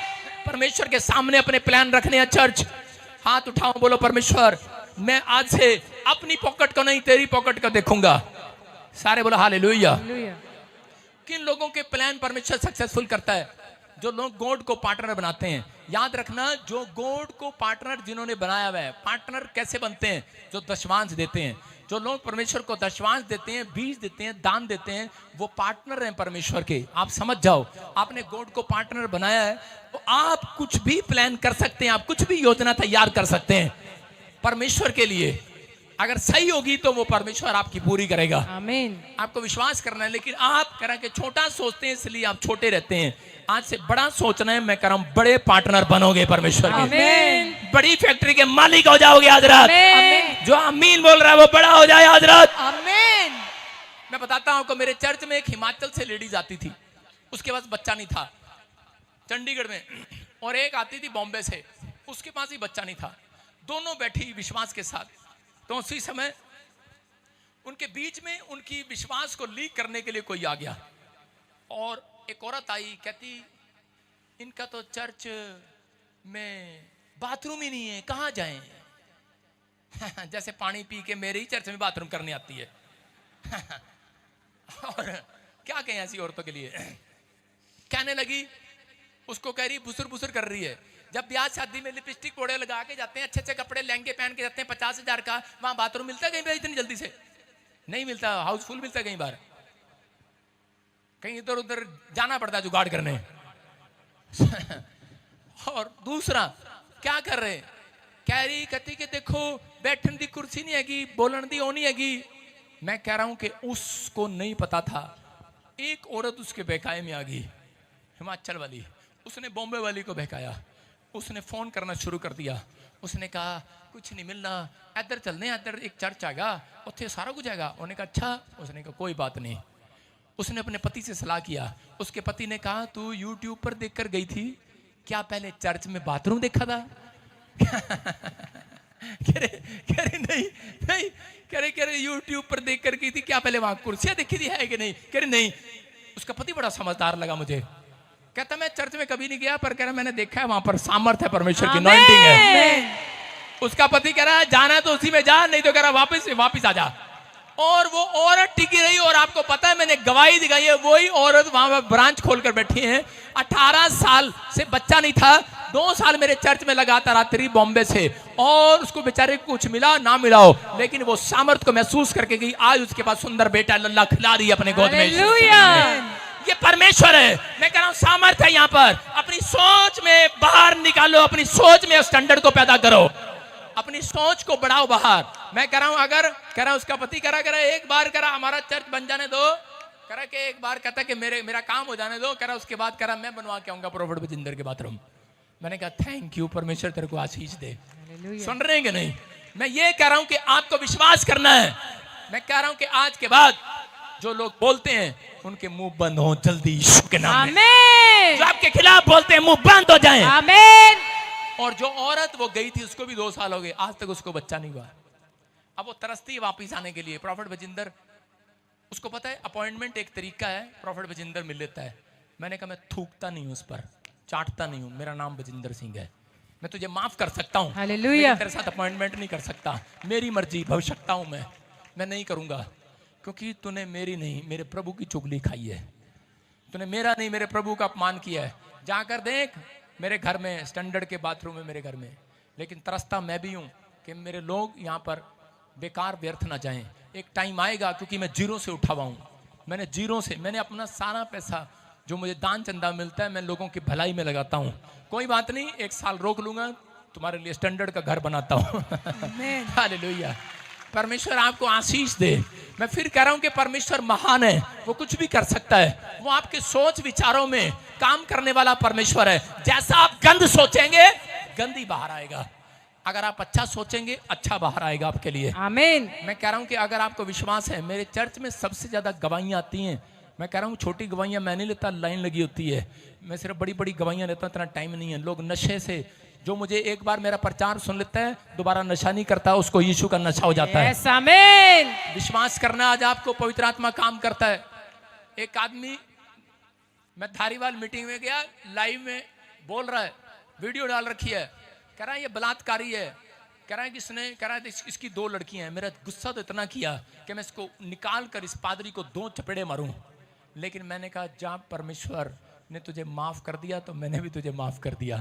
परमेश्वर के सामने अपने प्लान रखने हैं। चर्च हाथ उठाओ, बोलो परमेश्वर मैं आज से अपनी पॉकेट को नहीं तेरी पॉकेट को देखूंगा। सारे बोलो हालेलुया। किन लोगों के प्लान परमेश्वर सक्सेसफुल करता है? जो लोग गॉड को पार्टनर बनाते हैं। याद रखना, जो गॉड को पार्टनर जिन्होंने बनाया हुआ है, पार्टनर कैसे बनते हैं? जो दशमांश देते हैं। जो लोग परमेश्वर को दशमांश देते हैं, बीज देते हैं, दान देते हैं, वो पार्टनर हैं परमेश्वर के। आप समझ जाओ, आपने गॉड को पार्टनर बनाया है तो आप कुछ भी प्लान कर सकते हैं, आप कुछ भी योजना तैयार कर सकते हैं परमेश्वर के लिए। अगर सही होगी तो वो परमेश्वर आपकी पूरी करेगा। आमीन। आपको विश्वास करना है। लेकिन आप कह रहे हैं कि छोटा सोचते हैं इसलिए आप छोटे रहते हैं। आज से बड़ा सोचना है। मैं कह रहा हूं बड़े पार्टनर बनोगे परमेश्वर के। आमीन। बड़ी फैक्ट्री के मालिक हो जाओगे आज रात। आमीन। जो आमीन बोल रहा है वो बड़ा हो जाए आज रात। आमीन। मैं बताता हूं आपको, मेरे चर्च में एक हिमाचल से लेडीज आती थी। उसके पास बच्चा नहीं था चंडीगढ़ में, और एक आती थी बॉम्बे से, उसके पास ही बच्चा नहीं था। दोनों बैठी विश्वास के साथ। तो उसी समय उनके बीच में उनकी विश्वास को लीक करने के लिए कोई आ गया, और एक औरत आई, कहती इनका तो चर्च में बाथरूम ही नहीं है, कहाँ जाएं? जैसे पानी पी के मेरे ही चर्च में बाथरूम करने आती है। और क्या कहें ऐसी औरतों के लिए। कहने लगी, उसको कह रही बुसुर बुसुर कर रही है, जब ब्याह शादी में लिपस्टिक कोड़े लगा के जाते हैं, अच्छे अच्छे कपड़े लहंगे पहन के जाते हैं 50,000 का, वहां बाथरूम मिलता है कहीं पर इतनी जल्दी से? नहीं मिलता, हाउसफुल मिलता है कई बार, कहीं इधर उधर जाना पड़ता है जुगाड़ करने। और दूसरा क्या कर रहे, कह रही कहती कि देखो बैठन दी कुर्सी नहीं हैगी, बोलन दी ओ नहीं हैगी। मैं कह रहा हूं कि उसको नहीं पता था, एक औरत उसके बहकाए में आ गई, हिमाचल वाली, उसने बॉम्बे वाली को बहकाया, उसने फोन करना शुरू कर दिया। उसने कहा कुछ नहीं मिलना, इधर चलने, इधर एक चर्च आएगा, उत्थे सारा कुछ आएगा। उन्होंने कहा अच्छा। उसने कहा कोई बात नहीं। उसने अपने पति से सलाह किया, उसके पति ने कहा तू यूट्यूब पर देखकर गई थी क्या, पहले चर्च में बाथरूम देखा था? कह रहे नहीं नहीं, कह रहे यूट्यूब पर देखकर गई थी क्या, पहले वहां कुर्सियां देखी थी है कि नहीं? कह रहे नहीं। उसका पति बड़ा समझदार लगा मुझे, कहता मैं चर्च में कभी नहीं गया, पर कह रहा मैंने देखा है वहां पर सामर्थ्य है, परमेश्वर की अनॉइंटिंग है। उसका पति कह रहा है जाना तो उसी में जा, नहीं तो कह रहा वापस आ जा। और वो औरत टिकी रही, और आपको पता है मैंने गवाही दिखाई है, वही औरत वहां पर ब्रांच खोलकर बैठी है। 18 साल से बच्चा नहीं था, 2 साल मेरे चर्च में लगातार आती रही बॉम्बे से, और उसको बेचारे को कुछ मिला ना मिला हो, लेकिन वो सामर्थ को महसूस करके गई। आज उसके पास सुंदर बेटा अल्लाह खिला रही है अपने गोद में। ये परमेश्वर है। मैं कह रहा हूं सामर्थ है यहाँ पर। अपनी सोच में बाहर निकालो, अपनी सोच में स्टैंडर्ड को पैदा करो, अपनी सोच को बढ़ाओ बाहर। मैं कह रहा हूं अगर कह रहा उसका पति कह रहा एक बार कह रहा हमारा चर्च बन जाने दो, कह रहा कि एक बार कहता कि मेरा काम हो जाने दो, कह रहा उसके बाद कह रहा मैं बनवा के आऊंगा प्रॉफिट बजिंदर के बाथरूम। मैंने कहा थैंक यू, परमेश्वर तेरे को आशीष दे। सुन रहे हैं कि नहीं? मैं ये कह रहा हूं कि आपको विश्वास करना है। मैं कह रहा हूं कि आज के बाद जो लोग बोलते हैं उनके मुंह बंद हो जल्दी यीशु के नाम में। जो आपके खिलाफ बोलते हैं मुंह बंद हो जाएं। आमीन। और जो औरत वो गई थी उसको भी 2 साल हो गए, आज तक उसको बच्चा नहीं हुआ। अब वो तरसती है वापिस आने के लिए। प्रॉफिट बजिंदर, उसको पता है अपॉइंटमेंट एक तरीका है, प्रॉफिट बजिंदर मिल लेता है। मैंने कहा मैं थूकता नहीं हूं उस पर, चाटता नहीं हूं, मेरा नाम बजिंदर सिंह है, मैं तुझे माफ कर सकता हूं, हालेलुया। तेरे साथ अपॉइंटमेंट नहीं कर सकता, मेरी मर्जी, भविष्यता हूं मैं नहीं करूंगा, क्योंकि तूने मेरी नहीं मेरे प्रभु की चुगली खाई है, तूने मेरा नहीं मेरे प्रभु का अपमान किया है। जाकर देख मेरे घर में स्टैंडर्ड के बाथरूम है मेरे घर में, लेकिन तरसता मैं भी हूं कि मेरे लोग यहाँ पर बेकार व्यर्थ ना जाएं। एक टाइम आएगा, क्योंकि मैं जीरो से उठा हुआ हूं, मैंने अपना सारा पैसा जो मुझे दान चंदा मिलता है मैं लोगों की भलाई में लगाता हूं। कोई बात नहीं, 1 साल रोक लूंगा, तुम्हारे लिए स्टैंडर्ड का घर बनाता हूं। हालेलुया। परमेश्वर आपको आशीष दे। मैं फिर कह रहा हूं कि परमेश्वर महान है, वो कुछ भी कर सकता है, वो आपके सोच विचारों में काम करने वाला परमेश्वर है। जैसा आप गंद सोचेंगे गंद ही बाहर आएगा, अगर आप अच्छा सोचेंगे अच्छा बाहर आएगा आपके लिए। आमीन। मैं कह रहा हूं कि अगर आपको विश्वास है, मेरे चर्च में सबसे ज्यादा गवाहियां आती हैं। मैं कह रहा हूं छोटी गवाहियां मैं नहीं लेता, लाइन लगी होती है, मैं सिर्फ बड़ी बड़ी गवाहियां लेता हूं, इतना टाइम नहीं है। लोग नशे से, जो मुझे एक बार मेरा प्रचार सुन लेता है दोबारा नशा नहीं करता, उसको यीशु का नशा हो जाता है। आमीन। विश्वास करना, आज आपको पवित्र आत्मा काम करता है। एक आदमी, मैं धारीवाल मीटिंग में गया, लाइव में बोल रहा है, वीडियो डाल रखी है, कह रहा है ये बलात्कारी है, कह रहा है कि इसने, कह रहा है इसकी 2 लड़कियां हैं। मेरा गुस्सा तो इतना किया कि मैं इसको निकाल कर इस पादरी को 2 चपेड़े मारूं, लेकिन मैंने कहा जब परमेश्वर ने तुझे माफ कर दिया तो मैंने भी तुझे माफ कर दिया।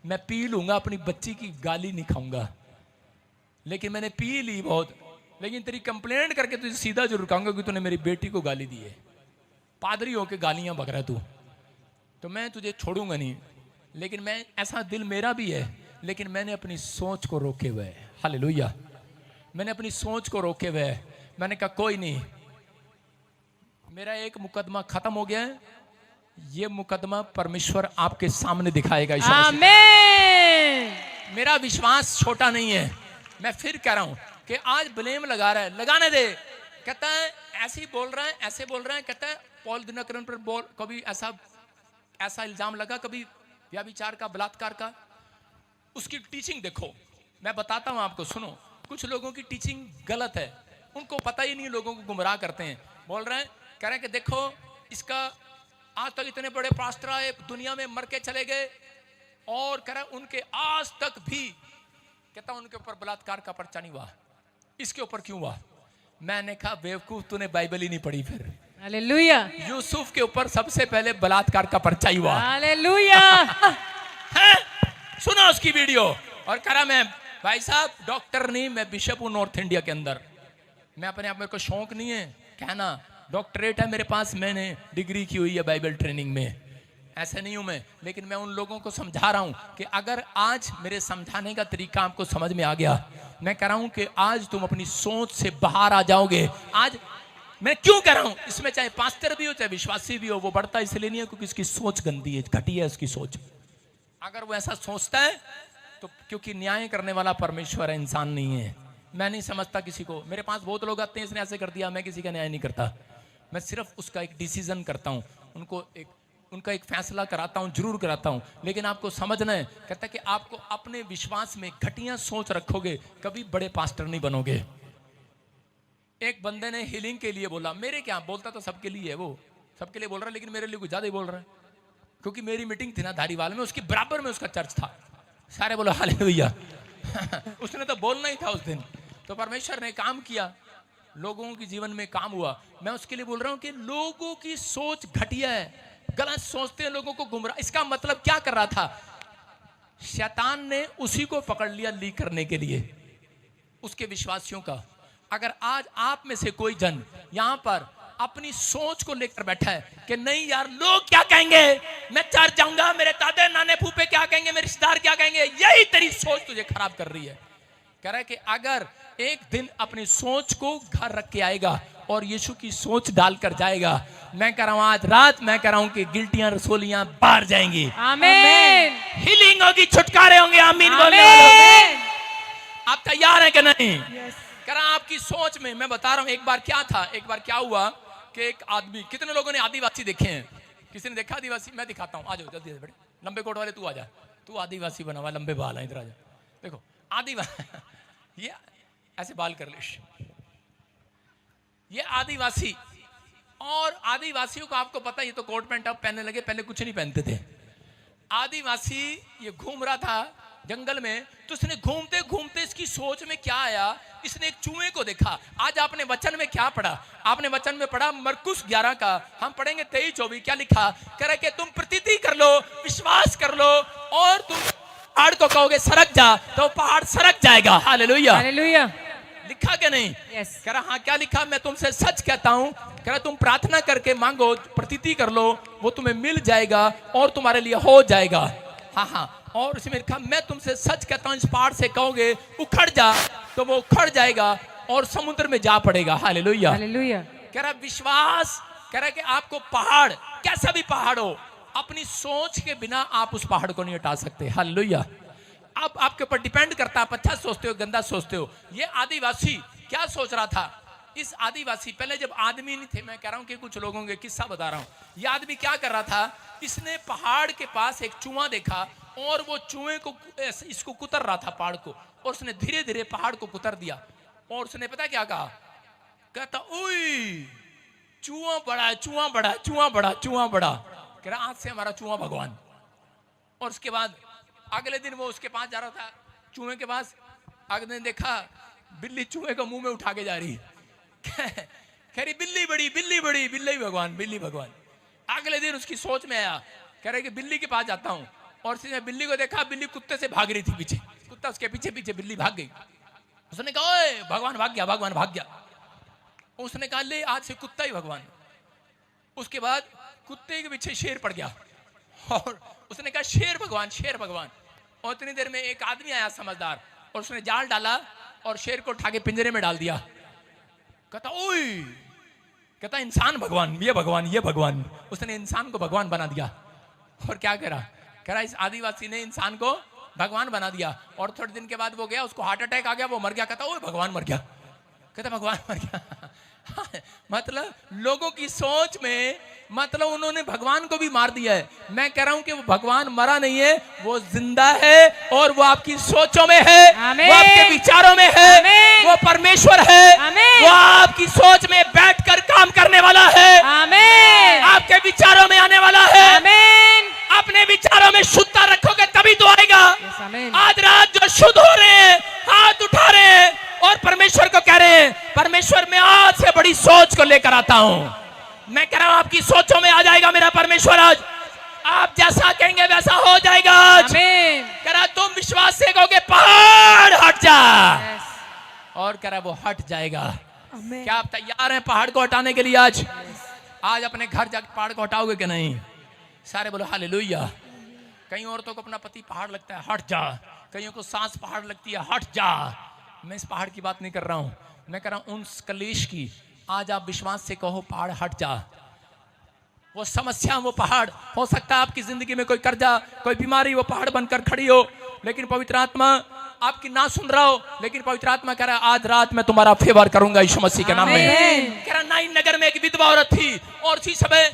मैं पी लूंगा, अपनी बच्ची की गाली नहीं खाऊंगा, लेकिन मैंने पी ली बहुत, लेकिन तेरी कंप्लेंट करके तुझे सीधा जरूर कहूंगा कि तूने मेरी बेटी को गाली दी है, पादरी होके गालियां बक रहा है तू, तो मैं तुझे छोड़ूंगा नहीं। लेकिन मैं, ऐसा दिल मेरा भी है, लेकिन मैंने अपनी सोच को रोके हुए है। हालेलुया। मैंने अपनी सोच को रोके हुए है। मैंने कहा कोई नहीं, मेरा एक मुकदमा खत्म हो गया है, ये मुकदमा परमेश्वर आपके सामने दिखाएगा। आमीन। मेरा विश्वास छोटा नहीं है। मैं फिर कह रहा हूं कि आज ब्लेम लगा रहा है, लगाने दे। कहता है ऐसे ही बोल रहा है, ऐसे बोल रहा है, कहता है पॉल दिनकरन पर बोल, कभी ऐसा ऐसा इल्जाम लगा कभी व्यभिचार का, बलात्कार का, उसकी टीचिंग देखो। मैं बताता हूं आपको, सुनो। कुछ लोगों की टीचिंग गलत है, उनको पता ही नहीं, लोगों को गुमराह करते हैं। बोल रहे हैं, कह रहे हैं कि देखो इसका आज तक इतने बड़े पास्टर आए, दुनिया में मर के चले गए, और कह रहे हैं उनके आज तक भी, कहता उनके ऊपर बलात्कार का पर्चा नहीं हुआ, इसके ऊपर क्यों हुआ? मैंने कहा बेवकूफ, तूने बाइबल ही नहीं पढ़ी फिर। हालेलुया, यूसुफ के ऊपर सबसे पहले बलात्कार का पर्चा ही हुआ। हालेलुया। सुना उसकी वीडियो, और कह रहा मैं भाई साहब डॉक्टर नहीं, मैं बिशप हूं नॉर्थ इंडिया के अंदर। मैं अपने आप, मेरे को शौक नहीं है कहना, डॉक्टरेट है मेरे पास, मैंने डिग्री की हुई है बाइबल ट्रेनिंग में, ऐसे नहीं हूं मैं। लेकिन मैं उन लोगों को समझा रहा हूं कि अगर आज मेरे समझाने का तरीका आपको समझ में आ गया, मैं कह रहा हूं कि आज तुम अपनी सोच से बाहर आ जाओगे। आज मैं क्यों कह रहा हूं, इसमें चाहे पास्टर भी हो चाहे विश्वासी भी हो, वो बढ़ता इसलिए नहीं है क्योंकि इसकी सोच गंदी है, घटिया है उसकी सोच। अगर वो ऐसा सोचता है तो क्योंकि न्याय करने वाला परमेश्वर है, इंसान नहीं है। मैं नहीं समझता किसी को, मेरे पास बहुत लोग आते हैं इसने ऐसे कर दिया, मैं किसी का न्याय नहीं करता, मैं सिर्फ उसका एक डिसीजन करता हूं, उनका एक फैसला कराता हूं, जरूर कराता हूं। लेकिन आपको समझना है, कहता है कि आपको अपने विश्वास में घटिया सोच रखोगे, कभी बड़े पास्टर नहीं बनोगे। एक बंदे ने हीलिंग के लिए बोला, मेरे क्या बोलता तो सबके लिए है, वो सबके लिए बोल रहा है, लेकिन मेरे लिए कुछ ज्यादा ही बोल रहा है, क्योंकि मेरी मीटिंग थी ना धारीवाल में, उसके बराबर में उसका चर्च था, सारे बोलो हालेलुया। उसने तो बोलना ही था उस दिन, तो परमेश्वर ने काम किया, लोगों के जीवन में काम हुआ। मैं उसके लिए बोल रहा हूं कि लोगों की सोच घटिया है, गलत सोचते हैं, लोगों को गुमराह। इसका मतलब क्या कर रहा था? शैतान ने उसी को पकड़ लिया लीक करने के लिए, उसके विश्वासियों का। अगर आज आप में से कोई जन यहां पर अपनी सोच को लेकर बैठा है कि नहीं यार लोग क्या कहेंगे, मैं चर्च जाऊंगा, मेरे दादे नाने फूफे क्या कहेंगे, मेरे रिश्तेदार क्या कहेंगे, यही तेरी सोच तुझे खराब कर रही है। कह रहा है कि अगर एक दिन अपनी सोच को घर रख के आएगा और यीशु की सोच डालकर जाएगा, मैं कह रहा हूं आज रात, मैं कह रहा हूं कि गिल्टियां रसोलियां बाहर जाएंगी, आमीन, हीलिंग होगी, छुटकारे होंगे। आमीन बोलने वालों, आप तैयार हैं कि नहीं? कह रहा आपकी सोच में, मैं बता रहा हूं, एक बार क्या था, एक बार क्या हुआ कि एक आदमी, कितने लोगों ने आदिवासी देखे हैं? किसी ने देखा आदिवासी? मैं दिखाता हूं, आ जाओ जल्दी से बेटे, लंबे कोट वाले तू आ जा, तू आदिवासी बना हुआ, लंबे बाल हैं, इधर आ जा। देखो आदिवासी ये ऐसे बाल कर ले, ये आदिवासी। और आदिवासियों को आपको पता, ये तो कोट पैंट अब पहनने लगे, पहले कुछ नहीं पहनते थे। आदिवासी ये घूम रहा था जंगल में, तो इसने घूमते घूमते इसकी सोच में क्या आया, इसने एक चूहे को देखा। आज आपने वचन में क्या पढ़ा? आपने वचन में पढ़ा मरकुस 11 का, हम पढ़ेंगे 23-24, क्या लिखा? कह रहा कि तुम प्रतीति कर लो, विश्वास कर लो, और तुम पहाड़ को कहोगे सरक जा, तो पहाड़ सरक जाएगा। Hallelujah, hallelujah. लिखा क्या नहीं? यस। कह रहा हाँ, क्या लिखा? मैं तुमसे सच कहता हूं, कह रहा तुम प्रार्थना करके मांगो, प्रतीति कर लो, वो तुम्हें मिल जाएगा और तुम्हारे लिए हो जाएगा। हाँ हाँ, और उसमें लिखा मैं तुमसे सच कहता हूं, इस पहाड़ से कहोगे उखड़ जा, तो वो उखड़ जाएगा और समुद्र में जा पड़ेगा। Hallelujah, hallelujah. कह रहा विश्वास, कह रहा कि आपको पहाड़, कैसा भी पहाड़ हो, अपनी सोच के बिना आप उस पहाड़ को नहीं हटा सकते। हालेलुया, अब आपके ऊपर डिपेंड करता है आप अच्छा सोचते हो, गंदा सोचते हो। ये आदिवासी क्या सोच रहा था? इस आदिवासी, पहले जब आदमी नहीं थे, मैं कह रहा हूं कि कुछ लोगों के किस्सा बता रहा हूं, ये आदमी क्या कर रहा था, इसने पहाड़ के पास एक चूहा देखा और वो चूहे को इसको कुतर रहा था पहाड़ को, और उसने धीरे धीरे पहाड़ को कुतर दिया। और उसने पता क्या कहा? कहता ओए चूहा बड़ा, चूहा बड़ा, चूहा बड़ा, चूहा बड़ा। कह रहा आज से हमारा चूहा भगवान। और उसके बाद अगले दिन वो उसके पास जा रहा था, चूहे के पास। अगले दिन देखा बिल्ली चूहे को मुंह में उठा के जा रही, कह रही बिल्ली बड़ी, बिल्ली बड़ी, बिल्ली भगवान, बिल्ली भगवान। अगले दिन उसकी सोच में आया, कह रहे कि बिल्ली के पास जाता हूं, और उसने बिल्ली को देखा, बिल्ली कुत्ते से भाग रही थी पीछे, कुत्ता उसके पीछे पीछे, बिल्ली भाग गई। उसने कहा ओए भगवान भाग गया, भगवान भाग गया। उसने कहा ले आज से कुत्ता ही भगवान। उसके बाद कुत्ते के पीछे शेर पड़ गया, और उसने कहा शेर भगवान, शेर भगवान। और इतनी देर में एक आदमी आया समझदार, और उसने जाल डाला और शेर को उठा के पिंजरे में डाल दिया। कहता ओए, कहता इंसान भगवान, ये भगवान, ये भगवान। उसने इंसान को भगवान बना दिया। और क्या करा? कह रहा इस आदिवासी ने इंसान को भगवान बना दिया। और थोड़े दिन के बाद वो गया, उसको हार्ट अटैक आ गया, वो मर गया। कहता ओए भगवान मर गया, कहता भगवान मर गया। मतलब लोगों की सोच में मतलब उन्होंने भगवान को भी मार दिया है। मैं कह रहा हूं कि वो भगवान मरा नहीं है, वो जिंदा है और वो आपकी सोचों में है, आमीन। वो आपके विचारों में है, आमीन। वो परमेश्वर है, आमीन। वो आपकी सोच में बैठकर काम करने वाला है, आमीन, आपके विचारों में आने वाला है। आमीन, अपने विचारों में शुद्धता रखोगे तभी तो आएगा। आमीन। आज रात जो शुद्ध हो रहे हैं हाथ उठा रहे हैं और परमेश्वर को कह रहे हैं, परमेश्वर मैं आज से बड़ी सोच को लेकर आता हूं। मैं कह रहा हूं आपकी सोचों में आ जाएगा मेरा परमेश्वर। आज आप जैसा कहेंगे वैसा हो जाएगा। आज आमीन। कह रहा तुम विश्वास से कहोगे पहाड़ हट जा, और कह रहा वो हट जाएगा। क्या आप तैयार हैं पहाड़ को हटाने के लिए? आज अपने घर जाकर पहाड़ को हटाओगे कि नहीं? सारे बोलो हालेलुया। कई औरतों को अपना पति पहाड़ लगता है, हट जा। कईयों को सांस पहाड़ लगती है, हट जा। मैं इस पहाड़ की बात नहीं कर रहा हूं, मैं कर रहा हूं उन कलेश की। आज आप विश्वास से कहो पहाड़ हट जा। वो समस्या, वो पहाड़ हो सकता है आपकी जिंदगी में कोई कर्जा, कोई बीमारी, वो पहाड़ बनकर खड़ी हो, लेकिन पवित्र आत्मा आपकी ना सुन रहा हो, लेकिन पवित्र आत्मा कह रहा है आज रात मैं तुम्हारा फेवर करूंगा यीशु मसीह के नाम में। कह रहा नाइन नगर में एक विधवा औरत थी और उसी समय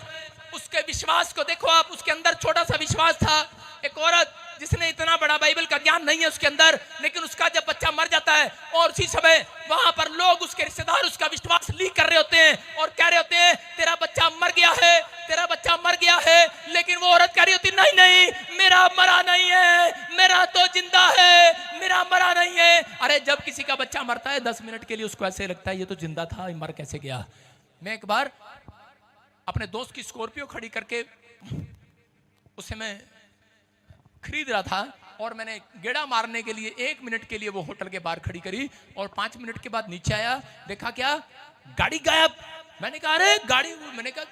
उसके विश्वास को देखो आप, उसके अंदर छोटा सा विश्वास था। एक औरत जिसने इतना बड़ा बाइबल का ज्ञान नहीं है उसके अंदर, लेकिन उसका जब बच्चा मर जाता है और उसी समय वहां पर लोग, उसके रिश्तेदार उसका विश्वास लीक कर रहे होते हैं और कह रहे होते हैं तेरा बच्चा मर गया है, तेरा बच्चा मर गया है। लेकिन वो औरत कह रही होती नहीं नहीं, मेरा मरा नहीं है, मेरा तो जिंदा है, मेरा मरा नहीं है। अरे जब किसी का बच्चा मरता है 10 मिनट के लिए उसको ऐसे लगता है ये तो जिंदा था, ये मर कैसे गया। मैं एक बार अपने दोस्त की स्कॉर्पियो खड़ी करके उसे मैं खरीद रहा था और मैंने गेड़ा मारने के लिए 1 मिनट के लिए वो होटल के बाहर खड़ी करी और 5 मिनट के बाद नीचे आया, देखा क्या गाड़ी गायब। मैंने कहा अरे गाड़ी, मैंने कहा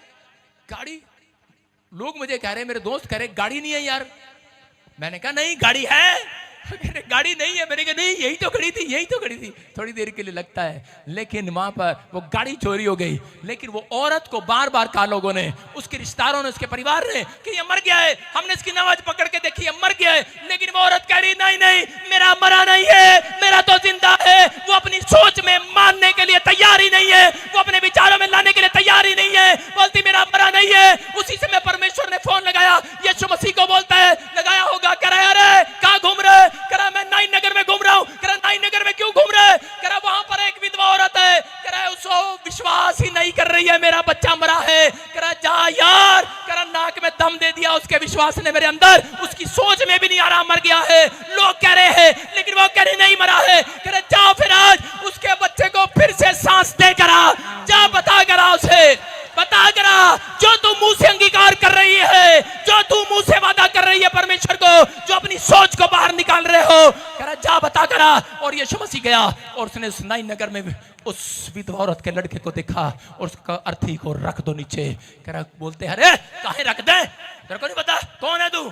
गाड़ी, लोग मुझे कह रहे, मेरे दोस्त कह रहे गाड़ी नहीं है यार। मैंने कहा नहीं गाड़ी है, गाड़ी नहीं है। मैंने कहा नहीं यही तो खड़ी थी, यही तो खड़ी थी। थोड़ी देर के लिए लगता है, लेकिन वहां पर वो गाड़ी चोरी हो गई। लेकिन वो औरत को बार बार कहा लोगों ने, उसके रिश्तेदारों ने, उसके परिवार ने कि ये मर गया है, हमने इसकी नमाज पकड़ के देखी है मर गया है। लेकिन वो औरत कह रही नहीं नहीं मेरा मरा नहीं है, मेरा तो जिंदा है। वो अपनी सोच में मानने के लिए तैयार ही नहीं है, वो अपने विचारों में लाने के लिए तैयार ही नहीं है, बोलती मेरा मरा नहीं है। उसी समय परमेश्वर ने फोन लगाया, यीशु मसीह को बोलता है, लगाया होगा, कह रहा है अरे कहां घूम रहे? कह रहा मैं नाइन नगर में घूम रहा हूं। कह रहा नाइन नगर में क्यों घूम रहे? कह रहा वहां पर एक विधवा औरत है, कह रहा उसको विश्वास ही नहीं कर रही है मेरा बच्चा मरा है। कह रहा जा यार, कह रहा नाक में दम दे दिया उसके विश्वास ने मेरे अंदर, उसकी सोच में भी नहीं आ रहा मर गया है। लोग कह रहे हैं लेकिन वो कह रहे नहीं मरा है। कह रहे जा फिर आज उसके बच्चे को फिर से सांस दे करा, जा बता करा उसे, बता करा जो तू मुंह से अंगीकार कर रही है, जो तू मुंह से वादा कर रही है परमेश्वर को, जो अपनी सोच को बाहर निकाल रहे हो, कह रहा जा बता करा। और यीशु मसीह गया और उसने उस नाइन नगर में उस विधवा औरत के लड़के को देखा और उसका अर्थी को रख दो नीचे। कह रहा बोलते अरे काहे रख दे, तेरे को नहीं पता कौन है तू,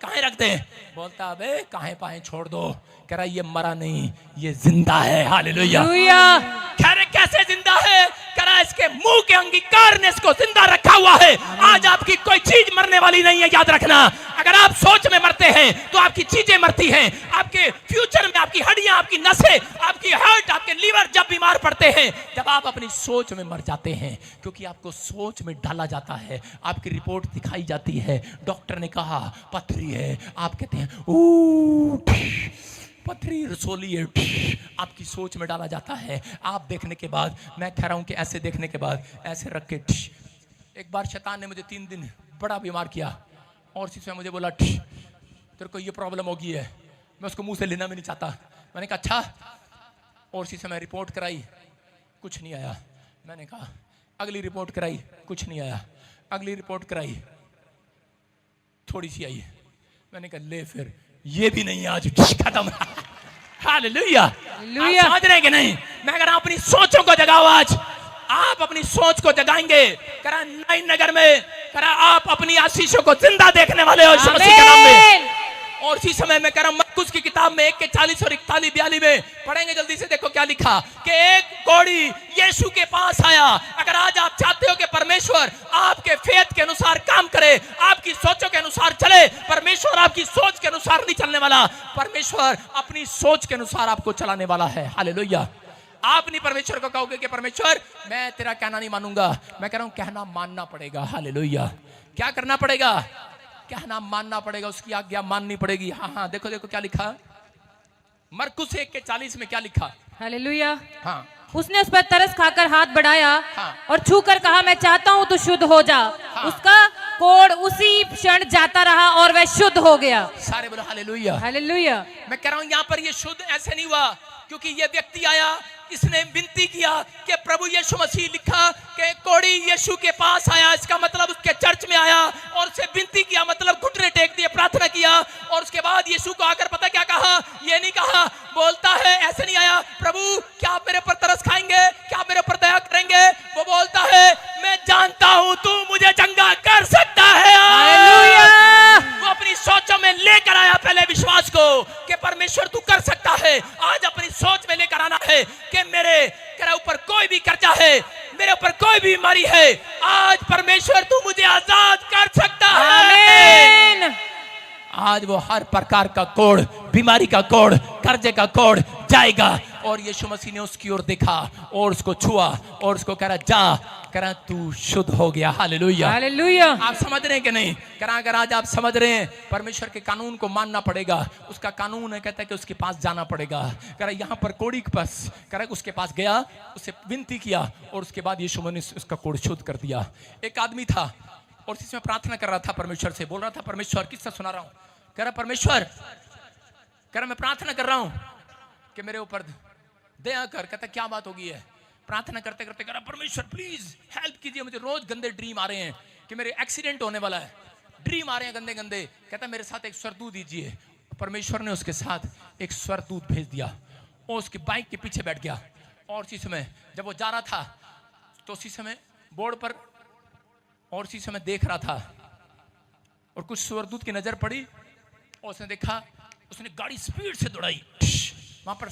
काहे रख दे? बोलता अबे काहे पाए छोड़ दो। कह रहा ये मरा नहीं, ये जिंदा है। हालेलुया। कह रहे कैसे जिंदा है? कह रहा इसके मुंह के अंगीकार ने इसको जिंदा रखा हुआ है। आज आपकी कोई चीज मरने वाली नहीं है, याद रखना। अगर आप सोच में मरते हैं तो आपकी चीजें मरती हैं। आपके फ्यूचर में आपकी हड्डियां, आपकी नसें, आपकी हार्ट, आपके लीवर जब बीमार पड़ते हैं, जब आप अपनी सोच में मर जाते हैं, क्योंकि आपको सोच में डाला जाता है, आपकी रिपोर्ट दिखाई जाती है, डॉक्टर ने कहा पथरी है, आप कहते हैं पथरी रसोली है, आपकी सोच में डाला जाता है। आप देखने के बाद, मैं कह रहा हूं कि ऐसे देखने के बाद ऐसे रख के, एक बार शैतान ने मुझे 3 दिन बड़ा बीमार किया और इसी समय मुझे बोला तेरे को ये प्रॉब्लम होगी है। मैं उसको मुंह से लेना भी नहीं चाहता। मैंने कहा अच्छा, और इसी समय रिपोर्ट कराई, कुछ नहीं आया। मैंने कहा अगली रिपोर्ट कराई, कुछ नहीं आया। अगली रिपोर्ट कराई, थोड़ी सी आई। मैंने कहा ले फिर ये भी नहीं, आज खत्म। हालेलुया। आप समझ रहे कि नहीं? मैं कह रहा हूं अपनी सोचों को जगाओ। आज आप अपनी सोच को जगाएंगे। कह रहा नाइन नगर में, कह रहा आप अपनी आशीषों को जिंदा देखने वाले हो यीशु मसीह के नाम में। और इसी समय मैं कह रहा हूं मरकुस की किताब में 1:40 और 41-42 में पढ़ेंगे, जल्दी से देखो क्या लिखा कि एक कोढ़ी यीशु के पास आया। अगर आज आप चाहते हो कि परमेश्वर आपके फेथ के अनुसार काम करे, आपकी सोचों के अनुसार चले, परमेश्वर आपकी सोच के अनुसार नहीं चलने वाला, परमेश्वर अपनी सोच के अनुसार आपको चलाने वाला है। हालेलुया। आप नहीं परमेश्वर को कहोगे कि परमेश्वर मैं तेरा कहना नहीं मानूंगा, मैं कह रहा हूं कहना मानना पड़ेगा। हालेलुया। क्या करना पड़ेगा? कहना मानना पड़ेगा, उसकी आज्ञा माननी पड़ेगी। हाँ हाँ, देखो देखो क्या लिखा, मरकुस 1:40 में क्या लिखा। हालेलुया। हाँ उसने उस पर तरस खाकर हाथ बढ़ाया हाँ। और छूकर कहा, मैं चाहता हूँ तू शुद्ध हो जा। हाँ। उसका कोढ़ उसी क्षण जाता रहा और वह शुद्ध हो गया। सारे बोलो हालेलुया। हालेलुया। मैं कह रहा हूं यहाँ पर ये शुद्ध ऐसे नहीं हुआ क्योंकि ये व्यक्ति आया, इसने विनती किया कि प्रभु यीशु मसीह, लिखा कि कोढ़ी यीशु के पास आया, इसका मतलब उसके चर्च में आया और उसे विनती किया, मतलब घुटने टेक दिए, प्रार्थना किया और उसके बाद यीशु को आकर पता क्या कहा, ये नहीं कहा, बोलता है ऐसे नहीं आया, प्रभु क्या आप मेरे पर तरस खाएंगे, क्या आप मेरे पर दया करेंगे। वो बोलता है मैं जानता हूं तू मुझे चंगा कर सकता है। हालेलुया। वो अपनी सोचों में लेकर आया पहले विश्वास को कि परमेश्वर तू कर सकता है। आज अपनी सोच में लेकर आना है कि मेरे ऊपर कोई भी कर्जा है, मेरे ऊपर कोई भी बीमारी है, आज परमेश्वर तू मुझे आजाद कर सकता है। आमीन। आज वो हर प्रकार का कोढ़, बीमारी का कोढ़, कर्जे का कोढ़ जाएगा। और यीशु मसीह ने उसकी ओर देखा और उसको छुआ और उसको कह रहा जा, कह रहा तू शुद्ध हो गया। हालेलुया। हालेलुया। आप समझ रहे हैं कि नहीं? कह रहा अगर आज आप समझ रहे हैं परमेश्वर के कानून को मानना पड़ेगा, उसका कानून है, कहता है कि उसके पास जाना पड़ेगा। कह रहा यहाँ पर कोढ़ी के पास, कह रहा उसके पास गया, उससे विनती किया और उसके बाद यीशु मसीह ने उसका कोढ़ शुद्ध कर दिया। एक आदमी था और इसमें प्रार्थना कर रहा था परमेश्वर से, बोल रहा था परमेश्वर, किससे सुना रहा हूं, कह रहा परमेश्वर, कह रहा मैं प्रार्थना कर रहा हूं कि मेरे ऊपर दया कर। कहता क्या बात होगी है? प्रार्थना करते करते कह रहा परमेश्वर प्लीज हेल्प कीजिए, मुझे रोज गंदे ड्रीम आ रहे हैं कि मेरे एक्सीडेंट होने वाला है, ड्रीम आ रहे हैं गंदे गंदे। कहता मेरे साथ एक स्वर्गदूत दीजिए। परमेश्वर ने उसके साथ एक स्वर्गदूत भेज दिया और उसकी बाइक के पीछे बैठ गया और उसी समय जब वो जा रहा था तो उसी समय बोर्ड पर और उसी समय देख रहा था और कुछ स्वर्गदूत की नजर पड़ी और उसने देखा, उसने गाड़ी स्पीड से दौड़ाई वहां पर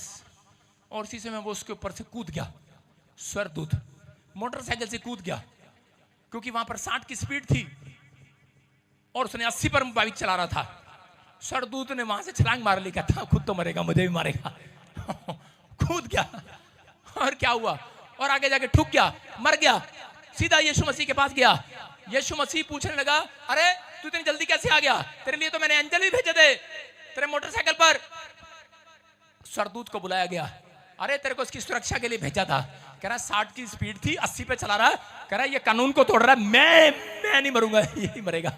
और इसी समय वो उसके ऊपर से कूद गया। स्वर्गदूत मोटरसाइकिल से कूद गया क्योंकि वहां पर 60 की स्पीड थी और उसने 80 पर बाइक चला रहा था। स्वर्गदूत ने वहां से छलांग मार ली, कहता खुद तो मरेगा, मुझे भी मारेगा। कूद गया और क्या हुआ, और आगे जाके ठुक गया, मर गया। सीधा यीशु मसीह के पास गया। यीशु मसीह पूछने लगा, अरे तू इतनी जल्दी कैसे आ गया? तेरे लिए तो मैंने एंजल भी भेजे थे तेरे मोटरसाइकिल पर। स्वर्गदूत को बुलाया गया, अरे तेरे को इसकी सुरक्षा के लिए भेजा था। कह रहा 60 की स्पीड थी, 80 पे चला रहा है। कह रहा ये कानून को तोड़ रहा है, मैं नहीं मरूंगा, यही मरेगा।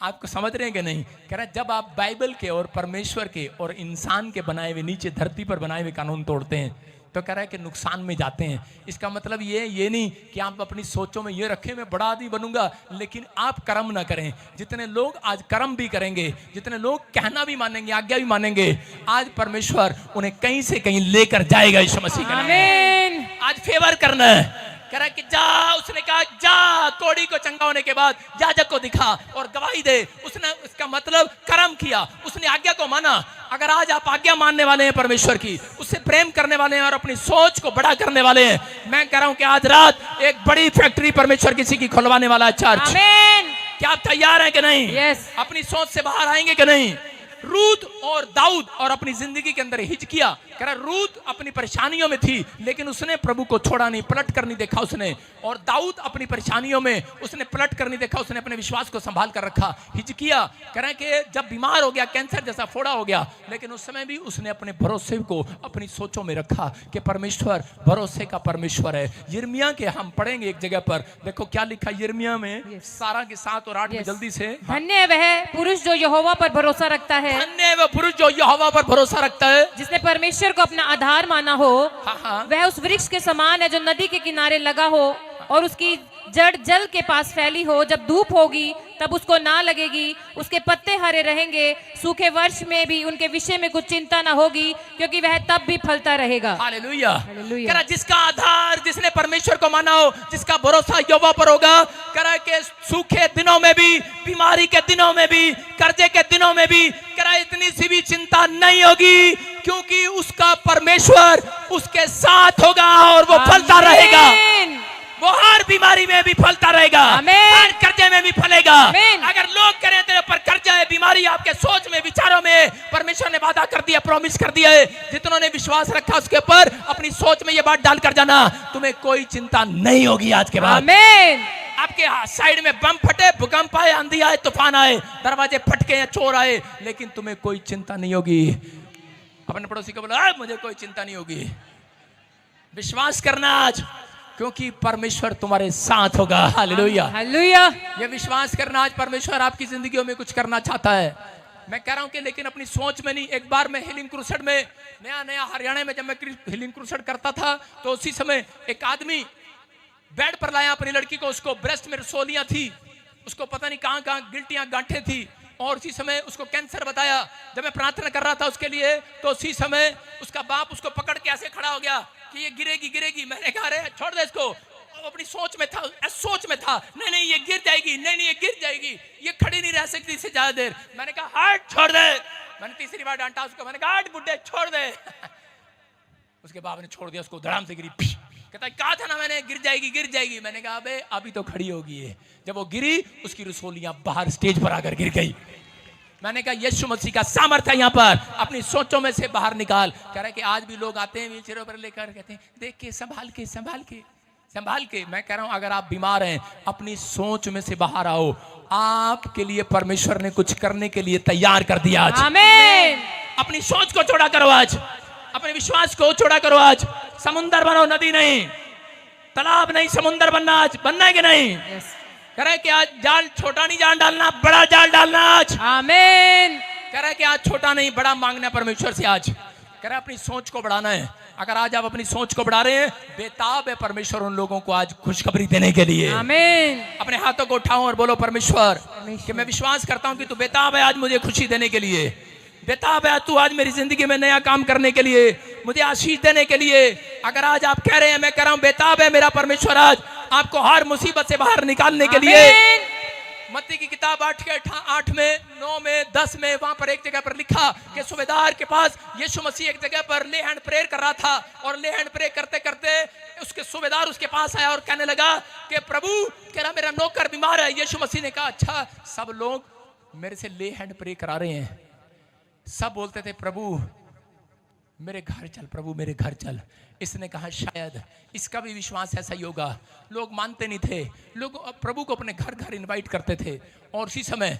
आपको समझ रहे हैं कि नहीं? कह रहा जब आप बाइबल के और परमेश्वर के और इंसान के बनाए हुए नीचे धरती पर बनाए हुए कानून तोड़ते हैं तो कह रहा है कि नुकसान में जाते हैं। इसका मतलब ये नहीं कि आप अपनी सोचों में ये रखें मैं बड़ा आदमी बनूंगा, लेकिन आप कर्म ना करें। जितने लोग आज कर्म भी करेंगे, जितने लोग कहना भी मानेंगे, आज्ञा भी मानेंगे, आज परमेश्वर उन्हें कहीं से कहीं लेकर जाएगा। यीशु मसीह का नाम। आमीन। आज फेवर करना है। कह रहा कि जा, उसने कहा जा, कोढ़ी को चंगा होने के बाद याजक को दिखा और गवाही दे। उसने इसका मतलब कर्म किया, उसने आज्ञा को माना। अगर आज आप आज्ञा मानने वाले हैं परमेश्वर की, उससे प्रेम करने वाले हैं और अपनी सोच को बड़ा करने वाले हैं, मैं कह रहा हूं कि आज रात एक बड़ी फैक्ट्री परमेश्वर किसी की खुलवाने वाला है। चर्च, आमीन। क्या आप तैयार हैं कि नहीं? यस। अपनी सोच से बाहर आएंगे कि नहीं? रूत और दाऊद और अपनी जिंदगी के अंदर हिचकिया। कह रहा रूत अपनी परेशानियों में थी लेकिन उसने प्रभु को छोड़ा नहीं, पलट कर नहीं देखा उसने। और दाऊद अपनी परेशानियों में उसने पलट कर नहीं देखा, उसने अपने विश्वास को संभाल कर रखा। हिचकिया कह रहे कि जब बीमार हो गया, कैंसर जैसा फोड़ा हो गया, लेकिन उस समय भी उसने अपने भरोसे को अपनी सोचों में रखा कि परमेश्वर भरोसे का परमेश्वर है। यिर्मयाह के हम पढ़ेंगे एक जगह पर, देखो क्या लिखा यिर्मयाह में 17 के 7 और 8 में जल्दी से। धन्य वह पुरुष जो यहोवा पर भरोसा रखता है, धन्य वह पुरुष जो यहोवा पर भरोसा रखता है, जिसने परमेश्वर को अपना आधार माना हो। हाँ। वह उस वृक्ष के समान है जो नदी के किनारे लगा हो और उसकी जड़ जल के पास फैली हो। जब धूप होगी तब उसको ना लगेगी, उसके पत्ते हरे रहेंगे, सूखे वर्ष में भी उनके विषय में कुछ चिंता ना होगी, क्योंकि वह तब भी फलता रहेगा। हालेलुया। हालेलुया। कह रहा जिसका आधार, जिसने परमेश्वर को माना हो, जिसका भरोसा यहोवा पर होगा, कह रहा कि सूखे दिनों में भी, बीमारी के दिनों में भी, कर्जे के दिनों में भी, कह रहा इतनी सी भी चिंता नहीं होगी, क्योंकि उसका परमेश्वर उसके साथ होगा और वो फलता रहेगा। वो हर बीमारी में भी फलता रहेगा, हर कर्जे में भी फलेगा। अगर लोग करें तेरे पर कर्जा है, बीमारी आपके के सोच में, विचारों में परमेश्वर ने वादा कर दिया, प्रॉमिस कर दिया है। जितनों ने विश्वास रखा उसके ऊपर अपनी सोच में ये बात डाल कर जाना, तुम्हें कोई चिंता नहीं होगी आज के बाद। आमीन। आपके साइड में बम फटे, भूकंप आए, आंधी आए, तूफान आए, दरवाजे फटके या चोर आए, लेकिन तुम्हें कोई चिंता नहीं होगी। अपने पड़ोसी को बोला मुझे कोई चिंता नहीं होगी। विश्वास करना आज, क्योंकि परमेश्वर तुम्हारे साथ होगा। Hallelujah, hallelujah. ये विश्वास करना आज परमेश्वर आपकी जिंदगियों में कुछ करना चाहता है। मैं कह रहा हूं कि लेकिन अपनी सोच में नहीं। एक बार मैं हीलिंग क्रूसेड में, नया हरियाणा में जब मैं हीलिंग क्रूसेड करता था, तो उसी समय एक आदमी बेड पर लाया अपनी लड़की को, उसको ब्रेस्ट में रसोलियां थी, उसको पता नहीं कहां कहां गिल्टियां गांठें थी, और उसी समय उसको कैंसर बताया। जब मैं प्रार्थना कर रहा था उसके लिए, तो उसी समय उसका बाप उसको पकड़ के ऐसे खड़ा हो गया कि ये गिरेगी गिरेगी। मैंने कहा अरे छोड़ दे इसको। अपनी सोच में था, नहीं नहीं ये गिर जाएगी, नहीं नहीं ये गिर जाएगी, ये खड़ी नहीं रह सकती इससे ज्यादा देर। मैंने कहा हट, छोड़ दे। मैंने तीसरी बार डांटा उसको, मैंने कहा हट बुड्ढे, छोड़ दे। उसके बाप ने छोड़ दिया उसको, धड़ाम से गिरी। कहता कहा था ना मैंने, गिर जाएगी गिर जाएगी। मैंने कहा अबे अभी तो खड़ी होगी है। जब वो गिरी, उसकी रसोलियां बाहर स्टेज पर आकर गिर गई। मैंने कहा यीशु मसीह का सामर्थ्य है यहाँ पर, अपनी सोचों में से बाहर निकाल। कह रहा है कि आज भी लोग आते हैं व्हीलचेयरों पर लेकर, कहते हैं देख के संभाल के संभाल के संभाल के। मैं कह रहा हूं अगर आप बीमार हैं, अपनी सोच में से बाहर आओ। आपके लिए परमेश्वर ने कुछ करने के लिए तैयार कर दिया आज। आमीन। अपनी सोच को छोड़ा करो आज, अपने विश्वास को छोड़ा करो आज। समुंदर बनो, नदी नहीं, तालाब नहीं, समुंदर बनना आज। बनना है कि नहीं? कह रहा है कि आज जाल छोटा नहीं जाल डालना, बड़ा जाल डालना आज। आमीन। कह रहा है कि आज छोटा नहीं बड़ा मांगना परमेश्वर से आज। कह रहा है अपनी सोच को बढ़ाना है। अगर आज आप अपनी सोच को बढ़ा रहे हैं, बेताब है परमेश्वर उन लोगों को आज खुशखबरी देने के लिए। आमीन। अपने हाथों को उठाओ और बोलो परमेश्वर कि मैं विश्वास करता हूं कि तू बेताब है आज मुझे खुशी देने के लिए। बेताब है तू आज मेरी जिंदगी में नया काम करने के लिए, मुझे आशीष देने के लिए। अगर आज आप कह रहे हैं, मैं कह रहा हूं बेताब है मेरा परमेश्वर आज आपको हर मुसीबत से बाहर निकालने के लिए। मत्ती की किताब 8 में 9 में 10 में वहां पर एक जगह पर लिखा कि सूबेदार के पास यीशु मसीह एक जगह पर ले हैंड प्रेयर कर रहा था, और ले हैंड प्रेयर करते करते उसके सूबेदार उसके पास आया और कहने लगा कि प्रभु कह रहा मेरा नौकर बीमार है। यीशु मसीह ने कहा अच्छा सब लोग मेरे से ले हैंड प्रेयर करा रहे हैं। सब बोलते थे प्रभु मेरे घर चल, प्रभु मेरे घर चल। इसने कहा शायद इसका भी विश्वास ऐसा ही होगा। लोग मानते नहीं थे, लोग प्रभु को अपने घर घर इनवाइट करते थे, और उसी समय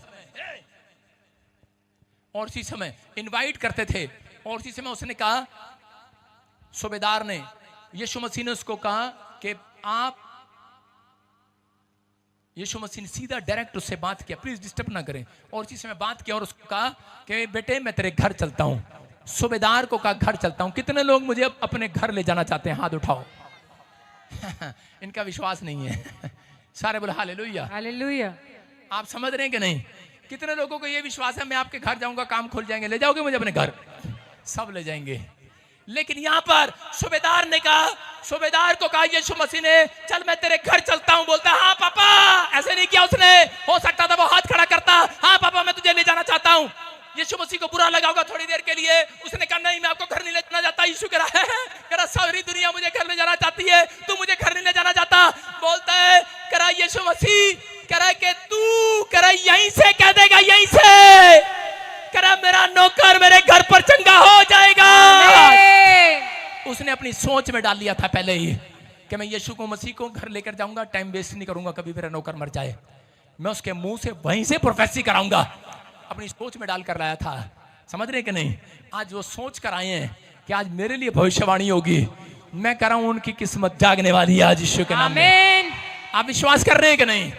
इनवाइट करते थे। और उसी समय उसने कहा, सूबेदार ने, यीशु मसीह ने उसको कहा कि आप, यीशु मसीह ने सीधा डायरेक्ट उससे बात किया, प्लीज डिस्टर्ब ना करें। और उसी समय बात किया और उसको कहा कि बेटे मैं तेरे घर चलता हूं। सूबेदार को कहा घर चलता हूं। कितने लोग मुझे अपने घर ले जाना चाहते हैं? हाथ उठाओ। इनका विश्वास नहीं है। सारे बोले हालेलुया हालेलुया। आप समझ रहे हैं कि नहीं? कितने लोगों को ये विश्वास है मैं आपके घर जाऊंगा काम खुल जाएंगे, ले जाओगे मुझे अपने घर? सब ले जाएंगे। लेकिन यहां पर सूबेदार ने कहा, सूबेदार को कहा यीशु मसीह ने चल मैं तेरे घर चलता हूं। बोलता हाँ पापा। ऐसे नहीं किया उसने, हो सकता था वो हाथ खड़ा करता, हाँ पापा मैं तुझे ले जाना चाहता हूं। यीशु मसीह को बुरा लगा होगा थोड़ी देर के लिए। उसने कहा नहीं मैं आपको घर नहीं ले जाना चाहता। यीशु कह रहा सारी दुनिया मुझे घर ले जाना चाहती है, तू मुझे घर नहीं ले जाना चाहता। बोलता है कह रहा यीशु मसीह कह रहा कि तू कह रहा यहीं से कह देगा, यहीं से कह रहा मेरा नौकर मेरे घर पर चंगा हो जाएगा। उसने अपनी सोच में डाल लिया था पहले ही कि मैं यीशु को मसीह को घर लेकर जाऊंगा, टाइम वेस्ट नहीं करूंगा, कभी मेरा नौकर मर जाए मैं उसके मुंह से वहीं से प्रोफेसी कराऊंगा। अपनी सोच में डालकर लाया था। समझ रहे कि नहीं? आज वो सोच कर आए हैं कि आज मेरे लिए भविष्यवाणी होगी। मैं कह रहा हूं उनकी किस्मत जागने वाली है आज यीशु के नाम में। आप विश्वास कर रहे हैं कि नहीं?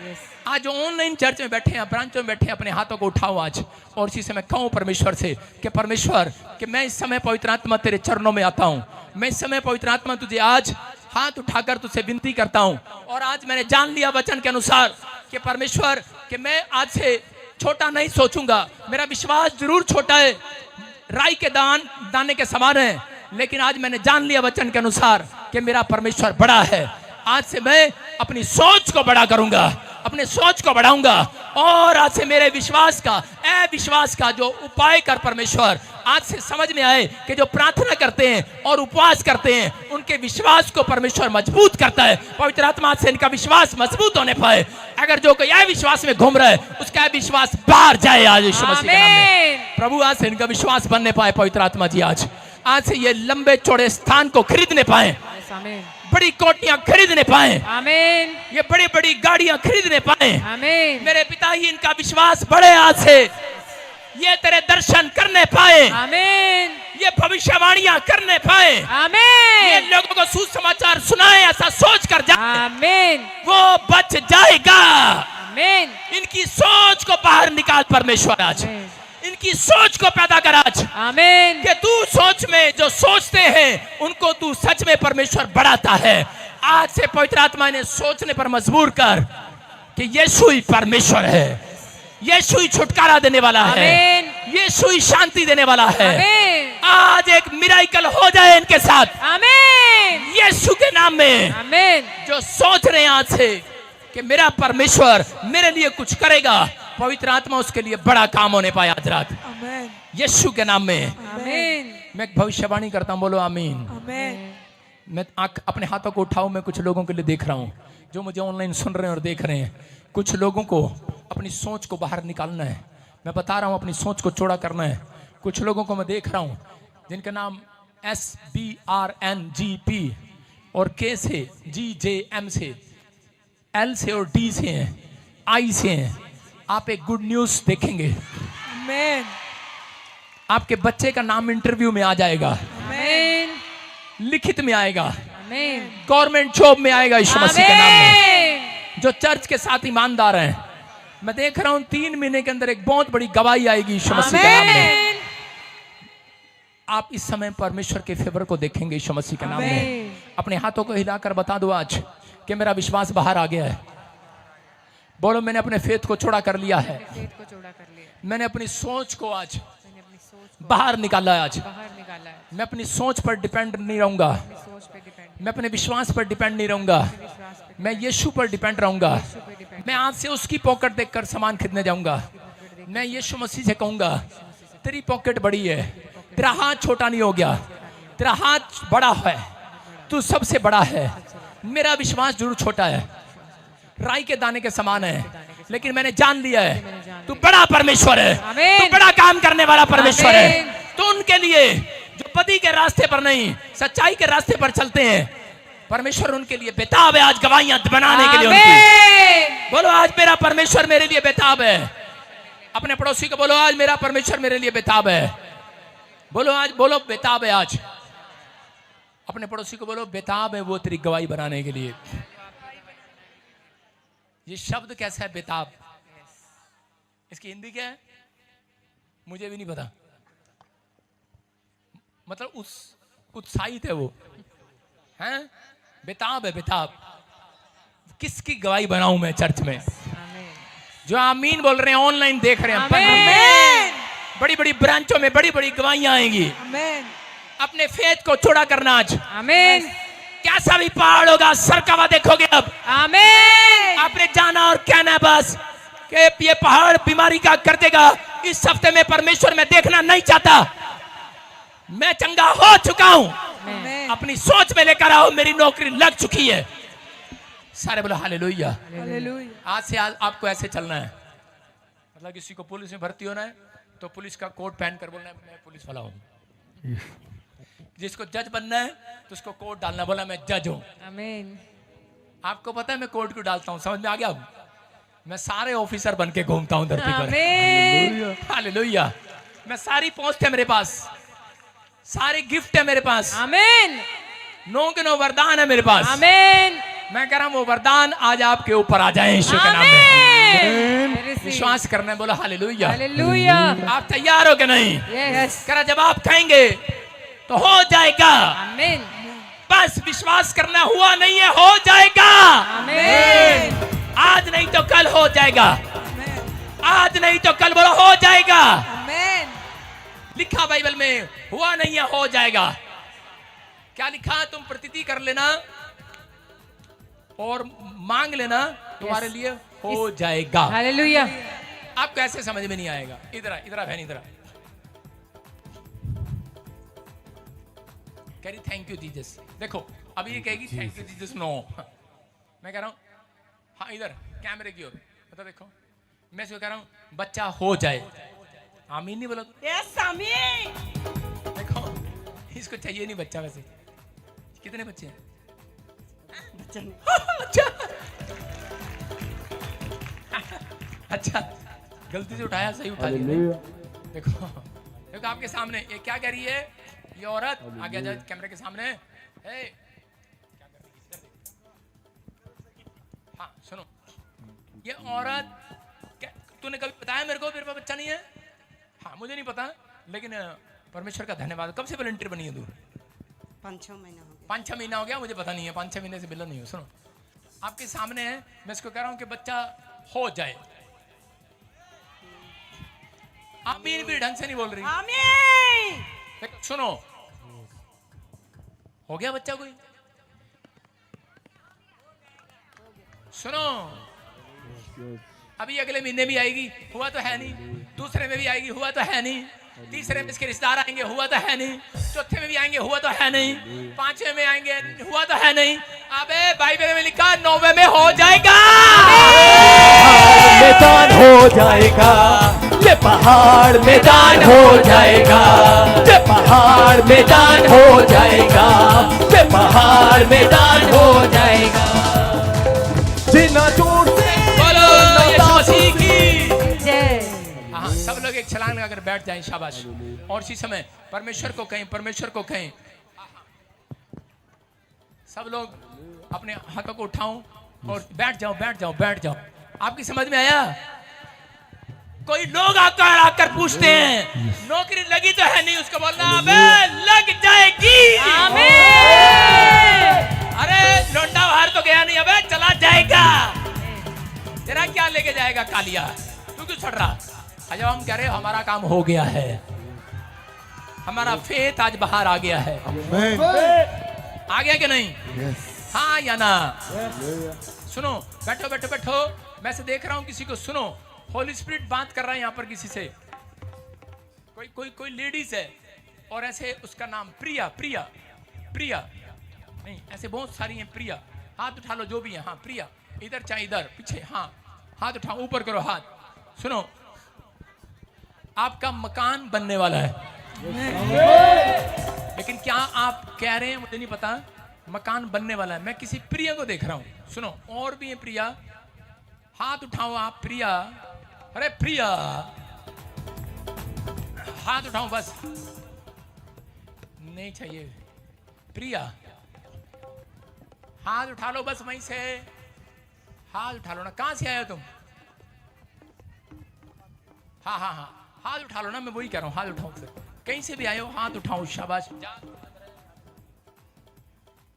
आज जो ऑनलाइन चर्च में बैठे हैं, ब्रांचों में बैठे हैं, अपने हाथों को उठाओ आज और इसी से मैं कहूं परमेश्वर से कि परमेश्वर कि मैं इस समय पवित्र आत्मा तेरे चरणों में आता हूं। मैं इस समय पवित्र आत्मा तुझे आज हाथ उठाकर तुझसे विनती करता हूं। और आज मैंने जान लिया वचन के अनुसार कि परमेश्वर कि मैं आज से छोटा नहीं सोचूंगा। मेरा विश्वास जरूर छोटा है, राई के दाने के समान है, लेकिन आज मैंने जान लिया वचन के अनुसार कि मेरा परमेश्वर बड़ा है। आज से मैं अपनी सोच को बड़ा करूंगा, अपने सोच को बढ़ाऊंगा। और आज से मेरे विश्वास का अविश्वास का जो उपाय कर परमेश्वर आज से समझ में आए कि जो प्रार्थना करते हैं और उपवास करते हैं उनके विश्वास को परमेश्वर मजबूत करता है। पवित्र आत्मा से इनका विश्वास मजबूत होने पाए। अगर जो कोई अविश्वास में घूम रहा है उसका विश्वास बाहर जाए आज यीशु मसीह के नाम में। प्रभु आज से इनका विश्वास बनने पाए पवित्र आत्मा जी। आज से ये लंबे चौड़े स्थान को खरीदने पाए, आमीन बड़ी कोटियां खरीदने पाए, आमीन ये बड़ी बड़ी गाड़ियां खरीदने पाए। आमीन मेरे पिता ही इनका विश्वास बढ़े, आज से ये तेरे दर्शन करने पाए, आमीन ये भविष्यवाणियां करने पाए, ये आमीन लोगों को सुसमाचार सुनाए, ऐसा सोच कर जा आमीन वो बच जाएगा। आमीन इनकी सोच को बाहर निकाल परमेश्वर आज, इनकी सोच को पैदा कर आज, आमीन कि तू सोच में जो सोचते हैं उनको तू सच में परमेश्वर बढ़ाता है। आज से पवित्र आत्मा ने सोचने पर मजबूर कर कि यीशु ही परमेश्वर है, यीशु ही छुटकारा देने वाला है, आमीन यीशु ही शांति देने वाला है। आमीन आज एक मिराकल हो जाए इनके साथ आमीन यीशु के नाम में। आमीन जो सोच रहे हैं आज से कि मेरा परमेश्वर मेरे लिए कुछ करेगा, पवित्र आत्मा उसके लिए बड़ा काम होने पाए आज रात, आमेन यीशु के नाम में। आमीन मैं एक भविष्यवाणी करता हूं, बोलो आमीन। आमेन मैं अपने हाथों को उठाऊं, मैं कुछ लोगों के लिए देख रहा हूं जो मुझे ऑनलाइन सुन रहे हैं और देख रहे हैं। कुछ लोगों को अपनी सोच को बाहर निकालना है, मैं बता रहा हूं, अपनी सोच को चौड़ा करना है। कुछ लोगों को मैं देख रहा हूं जिनका नाम SBRNGP और K से, GJM से, L से और D से हैं, I से हैं। आप एक गुड न्यूज देखेंगे, आमेन आपके बच्चे का नाम इंटरव्यू में आ जाएगा, आमीन लिखित में आएगा, आमीन गवर्नमेंट जॉब में आएगा यीशु मसीह के नाम में। आमीन जो चर्च के साथ ईमानदार हैं, मैं देख रहा हूं 3 महीने के अंदर एक बहुत बड़ी गवाही आएगी यीशु मसीह के नाम में। आमीन आप इस समय परमेश्वर के फेवर को देखेंगे यीशु मसीह के नाम में। आमीन अपने हाथों को हिलाकर बता दो आज कि मेरा विश्वास बाहर आ गया है। बोलो मैंने अपने फेथ को चौड़ा कर लिया है, पेट को चौड़ा कर लिया, मैंने अपनी सोच को आज मैंने अपनी सोच को बाहर निकाला है। आज बाहर निकाला है, मैं अपनी सोच पर डिपेंड नहीं रहूंगा, अपनी सोच पे डिपेंड, मैं अपने विश्वास पर डिपेंड नहीं रहूंगा, विश्वास पे मैं यीशु पर डिपेंड रहूंगा। डिपेंड, मैं आज से उसकी पॉकेट देखकर सामान खरीदने जाऊंगा। मैं यीशु मसीह से कहूंगा तेरी पॉकेट बड़ी है, तेरा हाथ छोटा नहीं हो गया, तेरा हाथ बड़ा है, तू सबसे बड़ा है। मेरा विश्वास जरूर छोटा है, राई के दाने के समान है, लेकिन मैंने जान लिया है तू बड़ा परमेश्वर है, आमीन। तू बड़ा काम करने वाला परमेश्वर है। आमीन। तो उनके लिए जो पति के रास्ते पर नहीं सच्चाई के रास्ते पर चलते हैं, परमेश्वर उनके लिए बेताब है आज गवाहियां बनाने के लिए उनकी। आमीन बोलो आज मेरा परमेश्वर मेरे लिए बेताब है। अपने पड़ोसी को बोलो आज मेरा परमेश्वर मेरे लिए बेताब है। बोलो आज, बोलो बेताब है आज। अपने पड़ोसी को बोलो बेताब है वो तेरी गवाही बनाने के लिए। ये शब्द कैसा है बेताब, इसकी हिंदी क्या है मुझे भी नहीं पता। मतलब उत्साहित है वो, हैं? बेताब है बेताब। किसकी गवाही बनाऊं मैं चर्च में? जो आमीन बोल रहे हैं, ऑनलाइन देख रहे हैं, आमीन बड़ी बड़ी ब्रांचों में बड़ी बड़ी गवाहियां आएंगी। आमेन अपने फेथ को चौड़ा करना आज। आमीन कैसा भी पहाड़ होगा सर का हुआ देखोगे अब। आमीन आपने जाना और कहना है बस कि ये पहाड़ बीमारी का कर देगा। इस हफ्ते में परमेश्वर मैं देखना नहीं चाहता, मैं चंगा हो चुका हूं। आमेन अपनी सोच में लेकर आओ, मेरी नौकरी लग चुकी है। सारे बोलो हालेलुया। हालेलुया आज से आज आपको ऐसे चलना है। मतलब किसी को पुलिस में भर्ती होना है तो पुलिस का कोट पहनकर बोलना है मैं पुलिस वाला हूं। जिसको जज बनना है तो उसको कोट डालना, बोला मैं जज हूं। आमीन आपको पता है मैं कोट क्यों डालता हूं, समझ में आ गया? मैं सारे ऑफिसर बन के घूमता हूं धरती पर। आमीन हालेलुया। मैं सारी पोस्ट है मेरे पास, सारे गिफ्ट है मेरे पास, आमीन 9 के 9 वरदान है मेरे पास। आमीन मैं कह रहा हूं वो वरदान आज आपके ऊपर आ जाए यीशु के नाम में। आमीन विश्वास करना है, बोला हालेलुया। हालेलुया आप तैयार हो कि नहीं? यस करा जब आप कहेंगे तो हो जाएगा। आमीन बस विश्वास करना, हुआ नहीं है हो जाएगा। आमीन आज नहीं तो कल हो जाएगा, आमेन आज नहीं तो कल बोलो हो जाएगा। आमेन लिखा बाइबल में हुआ नहीं है हो जाएगा। क्या लिखा? तुम प्रतीति कर लेना और मांग लेना, तुम्हारे लिए हो जाएगा। हालेलुया आपको ऐसे समझ में नहीं आएगा। इधर इधर बहन इधर कह रही थैंक यू जीसस। देखो अभी ये कहेगी थैंक यू जीसस, नो। मैं कह रहा हूं हाँ इधर कैमरे की ओर, मतलब देखो मैं इसको कह रहा हूं बच्चा हो जाए, आमीन नहीं बोला तू? यस आमीन। देखो इसको चाहिए नहीं बच्चा। वैसे कितने बच्चे हैं? अच्छा अच्छा, गलती से उठाया, सही उठा लिया। देखो देखो आपके सामने ये क्या कह रही है ये औरत? आगे जाए कैमरे के सामने। क्या कर रही है? हाँ सुनो, ये औरत तूने कभी बताया मेरे को मेरे पास बच्चा नहीं है? हाँ मुझे नहीं पता, लेकिन परमेश्वर का धन्यवाद। कब से वॉलंटियर बनी है तू? 5-6 महीना हो गया। 5-6 महीना हो गया, मुझे पता नहीं है। 5-6 महीने से मिला नहीं हो। सुनो आपके सामने है, मैं इसको कह रहा हूँ कि बच्चा हो जाए। आमीन भी ढंग से नहीं बोल रही। आमीन। सुनो, हो गया बच्चा कोई? सुनो अभी अगले महीने भी आएगी, हुआ तो है नहीं। दूसरे में भी आएगी, हुआ तो है नहीं। तीसरे में इसके रिश्तेदार आएंगे, हुआ तो है नहीं। चौथे में भी आएंगे, हुआ तो है नहीं। 5वें में आएंगे, हुआ तो है नहीं। अबे बाइबल में लिखा 9वें में हो जाएगा। मैदान हो जाएगा, ये पहाड़ मैदान हो जाएगा, ये पहाड़ मैदान हो जाएगा, ये पहाड़ मैदान हो जाएगा। जिना जोर से बोलो यीशु मसीह की जय। हाँ सब लोग एक छलांग लगाकर बैठ जाएं, शाबाश। और इसी समय परमेश्वर को कहें, परमेश्वर को कहें। सब लोग अपने हाथों को उठाओ और बैठ जाओ, बैठ जाओ, बैठ जाओ। आपकी समझ में आया? कोई लोग आकर पूछते हैं नौकरी लगी तो है नहीं, उसको बोलना अबे लग जाएगी। आमीन। अरे लौंडा बाहर तो गया नहीं, अबे चला जाएगा। तेरा क्या लेके जाएगा कालिया? तू क्यों छड़ रहा? आज हम कह रहे हमारा काम हो गया है, हमारा फेथ आज बाहर आ गया है। आ गया कि नहीं? हाँ या ना? सुनो, बैठो बैठो बैठो। मैं से देख रहा हूं किसी को। सुनो, होली स्पिरिट बात कर रहा है यहाँ पर किसी से। कोई लेडीज है और ऐसे उसका नाम प्रिया, प्रिया प्रिया नहीं, ऐसे बहुत सारी हैं प्रिया। हाथ उठा लो जो भी है। हाँ प्रिया, इधर चाहे इधर पीछे। हाँ हाथ उठाओ, ऊपर करो हाथ। सुनो, आपका मकान बनने वाला है, लेकिन क्या आप कह रहे हैं मुझे नहीं पता। मकान बनने वाला है। मैं किसी प्रिया को देख रहा हूं। सुनो, और भी है प्रिया। हाथ उठाओ आप प्रिया। अरे प्रिया, हाथ उठाओ बस। नहीं चाहिए प्रिया, हाथ उठा लो बस वहीं से। हाथ उठा लो ना। कहां से आए हो तुम? हाँ हाँ हाँ, हाथ उठा लो ना। मैं वही कह रहा हूं, हाथ उठाओ। कहीं से भी आए हो हाथ उठाओ, शाबाश।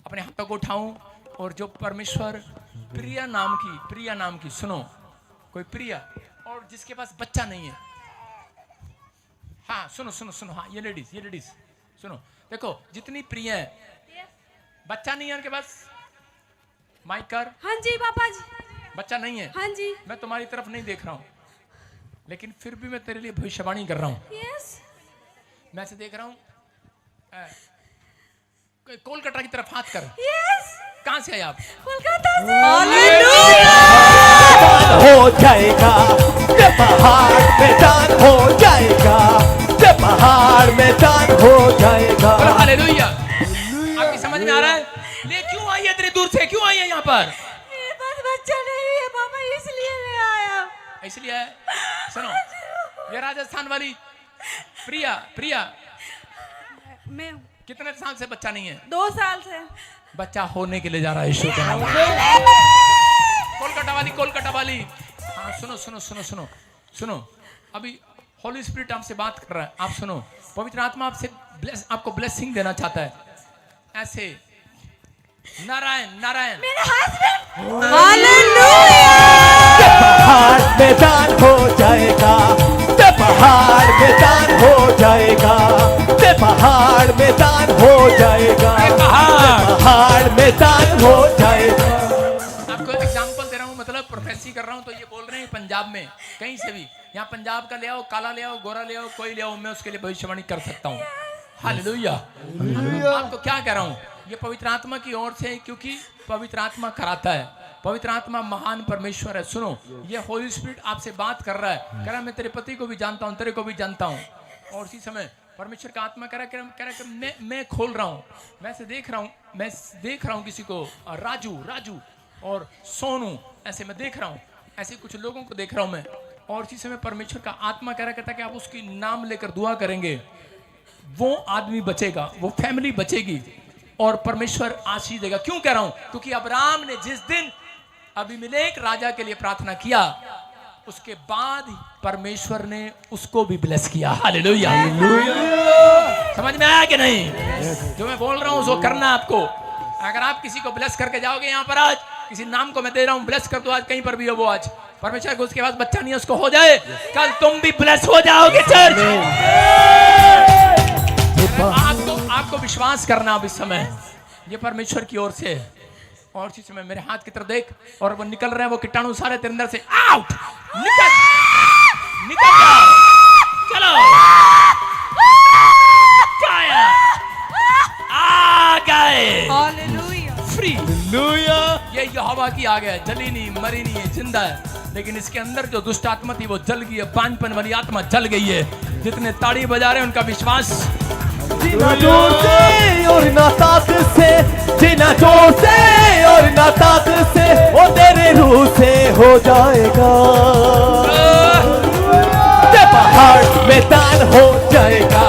अपने हाथों को उठाऊं और जो परमेश्वर प्रिया नाम की सुनो, कोई प्रिया और जिसके पास बच्चा नहीं है। हाँ सुनो सुनो सुनो। हाँ ये लेडीज सुनो, देखो जितनी प्रिया है बच्चा नहीं है उनके पास। माइक कर। हाँ जी पापा जी। बच्चा नहीं है। हाँ जी। मैं तुम्हारी तरफ नहीं देख रहा हूं, लेकिन फिर भी मैं तेरे लिए भविष्यवाणी कर रहा हूं। यस। मैं से देख रहा हूं कोलकाता की तरफ हाथ कर। यस। कहां से आए आप? कोलकाता से। हालेलुया। हो जाएगा, ये पहाड़ मैदान हो जाएगा, ये पहाड़ मैदान हो जाएगा। हालेलुया। आपकी समझ में आ रहा है? ले क्यों आई है इतनी दूर से? क्यों आई है यहाँ पर? मेरे पास बच्चा नहीं है पापा, इसलिए ले आया। इसलिए है। सुनो, ये राजस्थान वाली प्रिया मैं कितने साल से बच्चा नहीं है? 2 साल से। बच्चा होने के लिए जा रहा है यीशु के नाम में। कोलकाता वाली। हाँ सुनो सुनो सुनो सुनो सुनो। अभी होली स्पिरिट आपसे बात कर रहा है। आप सुनो, पवित्र आत्मा आपको ब्लेसिंग देना चाहता है। ऐसे नारायण मेरे हस्बैंड। हालेलुया। पहाड़ मैदान हो जाएगा, ये पहाड़ मैदान हो जाएगा, ये पहाड़ मैदान हो जाएगा, पहाड़ मैदान हो जाएगा। आपको एग्जांपल दे रहा हूँ, मतलब प्रोफेसी कर रहा हूँ। तो ये बोल रहे हैं पंजाब में कहीं से भी, यहाँ पंजाब का ले आओ, काला ले आओ, गोरा ले आओ, कोई ले आओ, मैं उसके लिए भविष्यवाणी कर सकता हूँ। हालेलुया। आपको क्या कह रहा हूँ? ये पवित्र आत्मा की ओर से, क्योंकि पवित्र आत्मा कराता है। पवित्र आत्मा महान परमेश्वर है। सुनो, ये होली स्पिरिट आपसे बात कर रहा है, कह रहा है मैं तेरे पति को भी जानता हूँ, तेरे को भी जानता हूँ। और इसी समय परमेश्वर का आत्मा कह रहा है मैं खोल रहा हूँ, मैं देख रहा हूँ किसी को, राजू और सोनू, ऐसे मैं देख रहा हूँ, ऐसे कुछ लोगों को देख रहा हूँ मैं। और इसी समय परमेश्वर का आत्मा कह रहा कहता कि आप उसकी नाम लेकर दुआ करेंगे, वो आदमी बचेगा, वो फैमिली बचेगी और परमेश्वर आशीष देगा। क्यों कह रहा हूं? क्योंकि अब्राहम ने जिस दिन अबीमेलेक राजा के लिए प्रार्थना किया, उसके बाद परमेश्वर ने उसको भी ब्लेस किया। हालेलुया। समझ में आया कि नहीं? जो मैं बोल रहा हूं उसको करना आपको। अगर आप किसी को ब्लेस करके जाओगे, यहां पर आज किसी नाम को मैं दे रहा हूं, ब्लेस कर दो आज, कहीं पर भी हो वो आज, परमेश्वर को उसके पास बच्चा नहीं है उसको हो जाए, कल तुम भी ब्लेस हो जाओगे। चर्च आपको विश्वास करना अब इस समय, ये परमेश्वर की ओर से है। और इसी समय मेरे हाथ की तरफ देख, और वो निकल रहे हैं, वो कीटाणु सारे तेरे अंदर से आउट, निकल जाओ, चलो आ गए, फ्री। ये यहोवा की आ गया, जली नहीं, मरी नहीं है, जिंदा है। लेकिन इसके अंदर जो दुष्ट आत्मा थी वो जल गई है, बांझपन वाली आत्मा जल गई है। जितने ताड़ी बजा रहे हैं उनका विश्वास, जीना जोर से और ना ताकत से, जीना जोर से और ना ताकत से, वो तेरे रूह से हो जाएगा। ये पहाड़ मैदान हो जाएगा,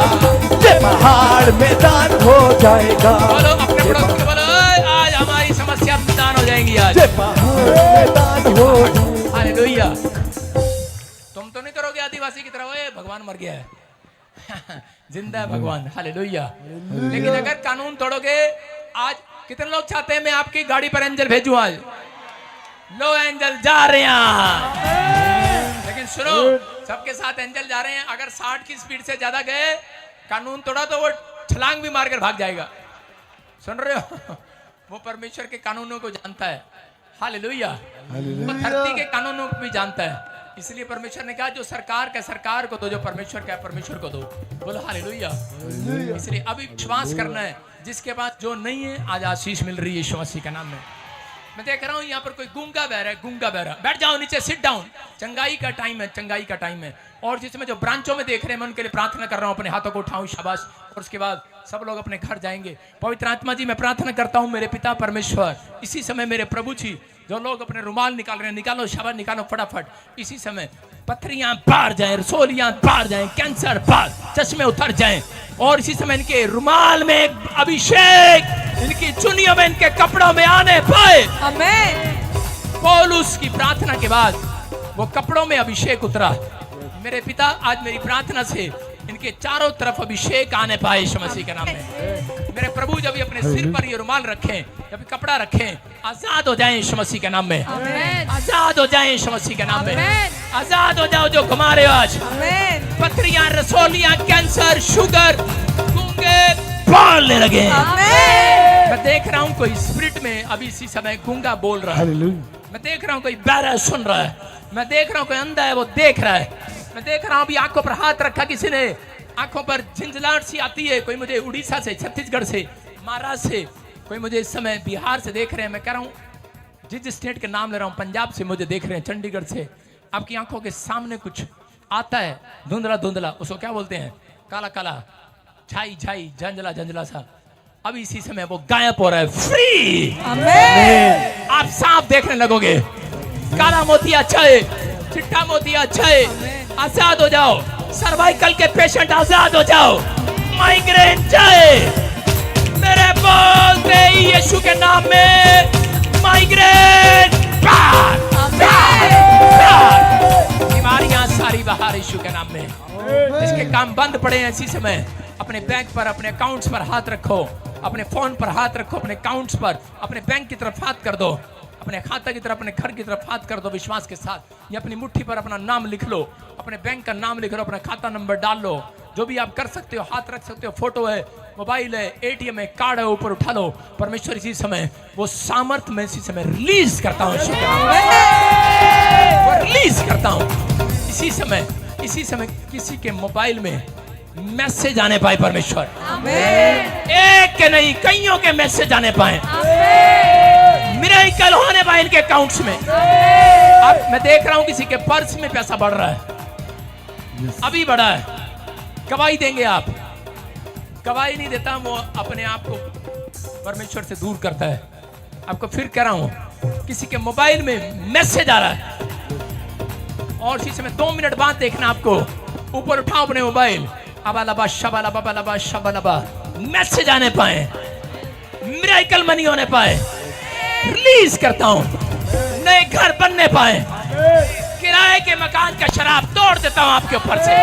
ये पहाड़ मैदान हो जाएगा। बोलो अपने पड़ोस को बोलो, आज हमारी समस्या मैदान हो जाएंगी आज। ये पहाड़ मैदान हो जाएगा। हालेलुया। तुम तो नहीं करोगे आदिवासी की तरह, ओए भगवान मर गया है। जिंदा है भगवान। हालेलुया। लेकिन अगर कानून तोड़ोगे, आज कितने लोग चाहते हैं मैं आपकी गाड़ी पर एंजल भेजूं? आज लो एंजल जा रहे हैं। लेकिन सुनो, सबके साथ एंजल जा रहे हैं, अगर 60 की स्पीड से ज्यादा गए, कानून तोड़ा तो वो छलांग भी मारकर भाग जाएगा। सुन रहे हो? वो परमेश्वर के कानूनों को जानता है। हालेलुया। वो धरती के कानूनों को भी जानता है। इसलिए परमेश्वर ने कहा जो सरकार का सरकार को दो, जो परमेश्वर का परमेश्वर को दो। बोलो हालेलुया। इसलिए अभी विश्वास करना है, जिसके पास जो नहीं है आज आशीष मिल रही है यीशु मसीह के नाम में। मैं देख रहा हूँ यहाँ पर कोई गूंगा बह रहा है, गूंगा बह रहा है। बैठ जाओ नीचे, सिट डाउन। चंगाई का टाइम है, चंगाई का टाइम है। और जिसमें जो ब्रांचों में देख रहे हैं, मैं उनके लिए प्रार्थना कर रहा हूँ, अपने हाथों को उठाऊं, शाबाश। और उसके बाद सब लोग अपने घर जाएंगे। पवित्र आत्मा जी, मैं प्रार्थना करता हूँ मेरे पिता परमेश्वर, इसी समय मेरे प्रभु जी, जो लोग अपने रुमाल निकाल रहे हैं, निकालो शाबाश, निकालो फटाफट। इसी समय पथरियां बाहर जाएं, रसोलियां बाहर जाएं, कैंसर बाहर, चश्मे उतर जाएं। और इसी समय इनके रुमाल में अभिषेक, इनकी चुनियों में, इनके कपड़ों में आने पाए। आमीन। पौलुस की प्रार्थना के बाद वो कपड़ों में अभिषेक उतरा। मेरे पिता, आज मेरी प्रार्थना से इनके चारों तरफ अभिषेक आने पाए यीशु मसीह के नाम में। मेरे प्रभु जब ये अपने सिर पर ये रुमाल रखें, जब कपड़ा रखें, आजाद हो जाएं यीशु मसीह के नाम में। आजाद हो जाएं यीशु मसीह के नाम में। आजाद हो जाओ जो घुमा रहे हो आज। पथरियां, रसोलियां, कैंसर, शुगर, गूंगे बोलने लगे। मैं देख रहा हूँ कोई स्पिरिट में अभी इसी समय गूंगा बोल रहा है। मैं देख रहा हूँ कोई बहरा सुन रहा है। मैं देख रहा हूँ कोई अंधा है, वो देख रहा है। मैं देख रहा हूँ अभी आंखों पर हाथ रखा किसी ने, आंखों पर झिंझलाहट सी आती है। कोई मुझे उड़ीसा से, छत्तीसगढ़ से, महाराष्ट्र से, कोई मुझे इस समय बिहार से देख रहे हैं। मैं कह रहा हूँ जिस स्टेट के नाम ले रहा हूँ, पंजाब से मुझे देख रहे हैं, चंडीगढ़ से। आपकी आंखों के सामने कुछ आता है, धुंधला धुंधला, उसको क्या बोलते हैं? काला काला, छाई छाई, झंझला झंझला सा। अभी इसी समय वो गायब हो रहा है। फ्री। आमीन। आप साफ देखने लगोगे। काला मोतिया अच्छा है, चिट्टा मोतिया अच्छा है। आजाद हो जाओ। सर्वाइकल के पेशेंट आजाद हो जाओ। माइग्रेन जाए मेरे बोलते ही यीशु के नाम में। माइग्रेन बीमारियां सारी बाहर यीशु के नाम में। जिसके काम बंद पड़े हैं इसी समय अपने बैंक पर, अपने अकाउंट्स पर हाथ रखो, अपने फोन पर हाथ रखो, अपने अकाउंट्स पर, अपने बैंक की तरफ हाथ कर दो, अपने खाता की तरफ, अपने घर की तरफ हाथ कर दो विश्वास के साथ। ये अपनी मुट्ठी पर अपना नाम लिख लो, अपने बैंक का नाम लिख लो, अपना खाता नंबर डाल लो। जो भी आप कर सकते हो, हाथ रख सकते हो, फोटो है, मोबाइल है, एटीएम है, कार्ड है, ऊपर उठा लो। परमेश्वर इसी समय वो सामर्थ्य में इसी समय रिलीज करता हूँ, रिलीज करता हूँ इसी समय। इसी समय किसी के मोबाइल में मैसेज आने पाए परमेश्वर। एक के नहीं, कईयों के मैसेज आने पाए। मेरे नहीं कल होने पाए इनके अकाउंट्स में। अब मैं देख रहा हूं किसी के पर्स में पैसा बढ़ रहा है, अभी बढ़ा है। गवाही देंगे आप? गवाही नहीं देता, वो अपने आप को परमेश्वर से दूर करता है। आपको फिर कह रहा हूं, किसी के मोबाइल में मैसेज आ रहा है और इसी समय 2 मिनट बाद देखना, आपको ऊपर उठाओ अपने मोबाइल, अबालबा शबालबा बलबा शबालबा, मैसेज आने पाए, मिरेकल मनी होने पाए, रिलीज करता हूं, नए घर बनने पाए, किराए के मकान का शराब तोड़ देता हूं आपके ऊपर से।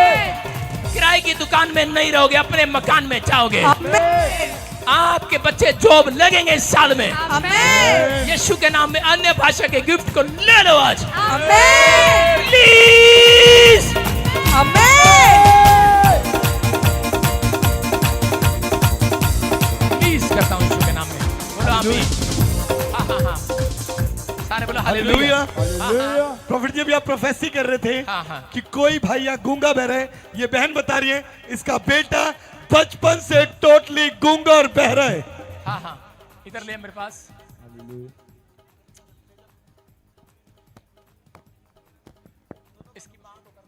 किराए की दुकान में नहीं रहोगे, अपने मकान में जाओगे। आपके बच्चे जॉब लगेंगे इस साल में। यीशु के नाम में अन्य भाषा के गिफ्ट को ले लो आज। प्लीज प्लीज करता हूं यीशु के नाम में। बोलो आमीन। हाँ हाँ हाँ, सारे बोलो हालेलुया। प्रॉफिट जी, अभी आप प्रोफेसी कर रहे थे हाँ, हाँ। कि कोई भाई यहाँ गूंगा बहरा है। ये बहन बता रही है इसका बेटा बचपन से टोटली गूंगा और बहरा है। हाँ हाँ, इधर ले मेरे पास। इसकी माँ को कर,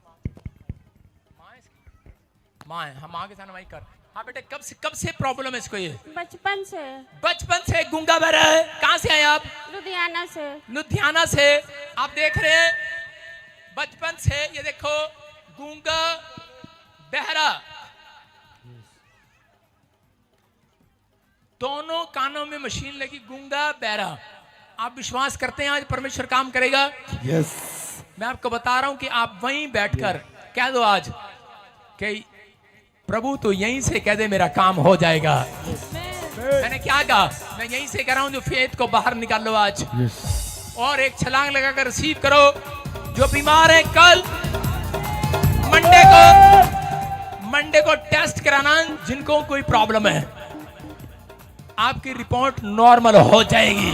माँ इसकी माँ है। हाँ, माँ के साथ माँ कर। हाँ बेटे, कब से प्रॉब्लम है इसको? ये बचपन से गूंगा बहरा है। कहाँ से आए आप? लुधियाना से। आप देख रहे हैं बचपन से, ये देखो गूंगा बहरा, दोनों कानों में मशीन लगी, गूंगा बहरा। आप विश्वास करते हैं आज परमेश्वर काम करेगा? यस। मैं आपको बता रहा हूं कि आप वहीं बैठकर कह दो आज कि प्रभु तो यहीं से कह दे मेरा काम हो जाएगा। मैंने क्या कहा? मैं यहीं से कह रहा हूं, जो फेथ को बाहर निकाल लो आज। और एक छलांग लगाकर रिसीव करो। जो बीमार है, कल मंडे को टेस्ट कराना। जिनको कोई प्रॉब्लम है, आपकी रिपोर्ट नॉर्मल हो जाएगी।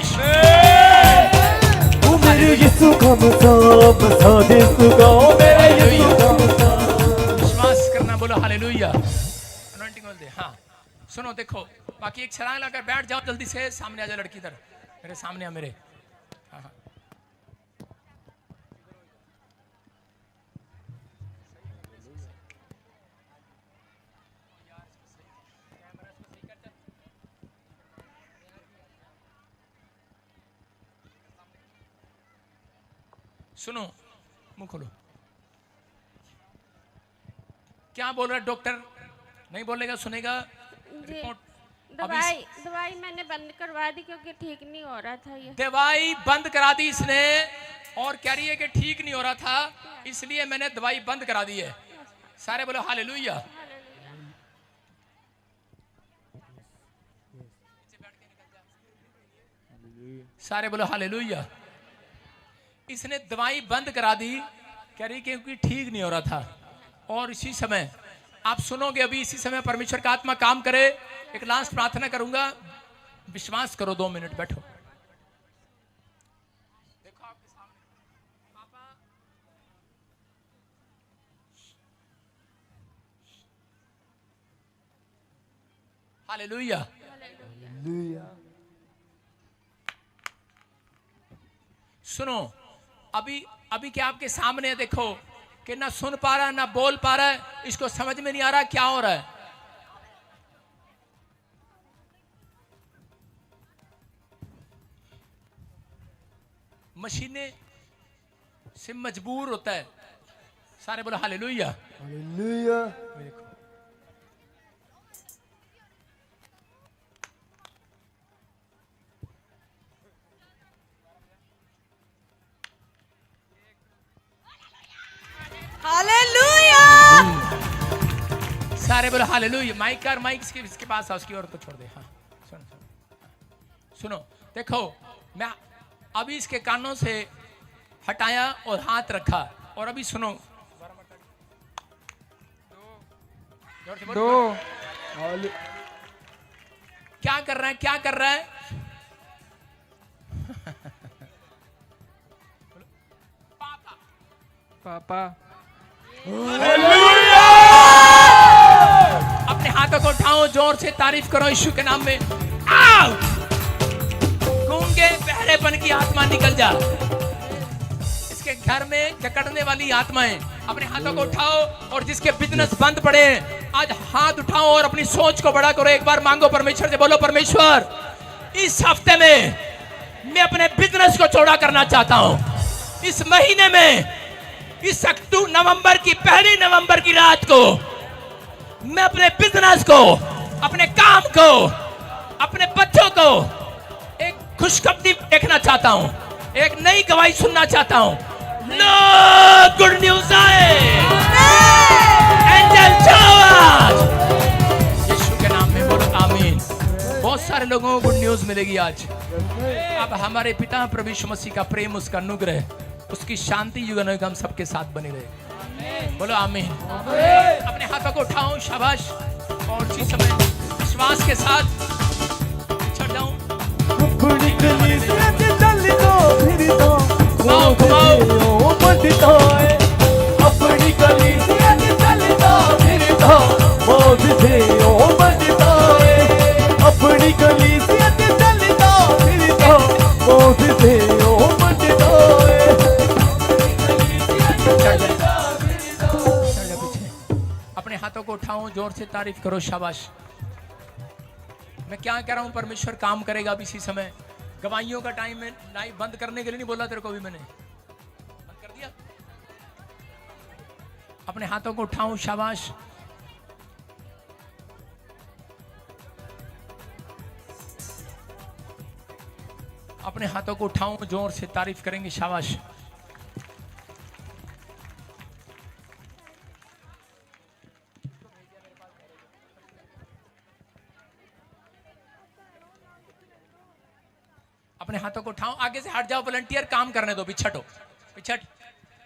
विश्वास करना, बोलो हालेलुया। अनॉइंटिंग बोल दे। हाँ सुनो, देखो, बाकी एक छलांग लगाकर बैठ जाओ जल्दी से। सामने आ जाओ लड़की, इधर मेरे सामने आ मेरे। हाँ हाँ, सुनो, मुंह खोलो। क्या बोल रहा है डॉक्टर? नहीं बोलेगा, सुनेगा। रिपोर्ट दवाई मैंने बंद करवा दी क्योंकि ठीक नहीं हो रहा था। ये दवाई बंद करा दी इसने, और कह रही है कि ठीक नहीं हो रहा था, इसलिए मैंने दवाई बंद करा दी है। सारे बोलो हालेलुया। सारे बोलो हालेलुया। इसने दवाई बंद करा दी, कह रही क्योंकि ठीक नहीं हो रहा था। और इसी समय आप सुनोगे, अभी इसी समय परमेश्वर का आत्मा काम करे। एक लास्ट प्रार्थना करूंगा, विश्वास करो। 2 मिनट बैठो। देखो आपके सामने पापा, हालेलुया। सुनो, अभी क्या आपके सामने है, देखो कि ना सुन पा रहा है, ना बोल पा रहा है, इसको समझ में नहीं आ रहा क्या हो रहा है। मशीनें से मजबूर होता है। सारे बोलो हालेलुया। हालेलुया। हालेलुया। सारे बोलो हालेलुया। माइक कर, माइक इसके पास आ, उसकी और तो छोड़ दे। हाँ सुनो, देखो, मैं अभी इसके कानों से हटाया और हाथ रखा, और अभी सुनो। दो क्या कर रहा है? क्या कर रहा है? पापा अपने हाथों को उठाओ, जोर से तारीफ करो यीशु के नाम में। आओ गूंगे बहरे कुआरेपन की आत्मा निकल जा। इसके घर में जकड़ने वाली आत्माएं, अपने हाथों को उठाओ और जिसके बिजनेस बंद पड़े हैं आज हाथ उठाओ और अपनी सोच को बड़ा करो। एक बार मांगो परमेश्वर से, बोलो परमेश्वर इस हफ्ते में मैं अपने बिजनेस को चौड़ा करना चाहता हूं। इस महीने में, इस नवंबर की पहली नवंबर की रात को मैं अपने बिजनेस को, अपने काम को, अपने बच्चों को एक खुशखबरी देखना चाहता हूं, एक नई गवाही सुनना चाहता हूं। लो गुड न्यूज आए, एंजल जाओ आज यीशु के नाम में, बोलो आमीन। बहुत सारे लोगों को गुड न्यूज मिलेगी आज। अब हमारे पिता प्रभु यीशु मसीह का प्रेम, उसका अनुग्रह, उसकी शांति युग हम सबके साथ बनी रहे, बोलो आमीन। अपने हाथों को उठाओ, शाबाश, और इसी समय विश्वास के साथ चढ़ जाऊं। घुमाओ घुमाओ, अपनी कलीसिया च चलदा फिरदा मौज से ओ बनदा है। अपनी कलीसिया च चलदा फिरदा मौज से ओ बनदा है। अपने हाथों को उठाओ, जोर से तारीफ करो, शाबाश। मैं क्या कह रहा हूं, परमेश्वर काम करेगा अब इसी समय। गवाहियों का टाइम है, लाइव बंद करने के लिए नहीं बोला तेरे को, भी मैंने बंद कर दिया। अपने हाथों को उठाओ, शाबाश। अपने हाथों को उठाओ, जोर से तारीफ करेंगे, शाबाश। अपने हाथों को उठाओ, आगे से हट जाओ, वॉलंटियर काम करने दो, पिछटो, पिछट,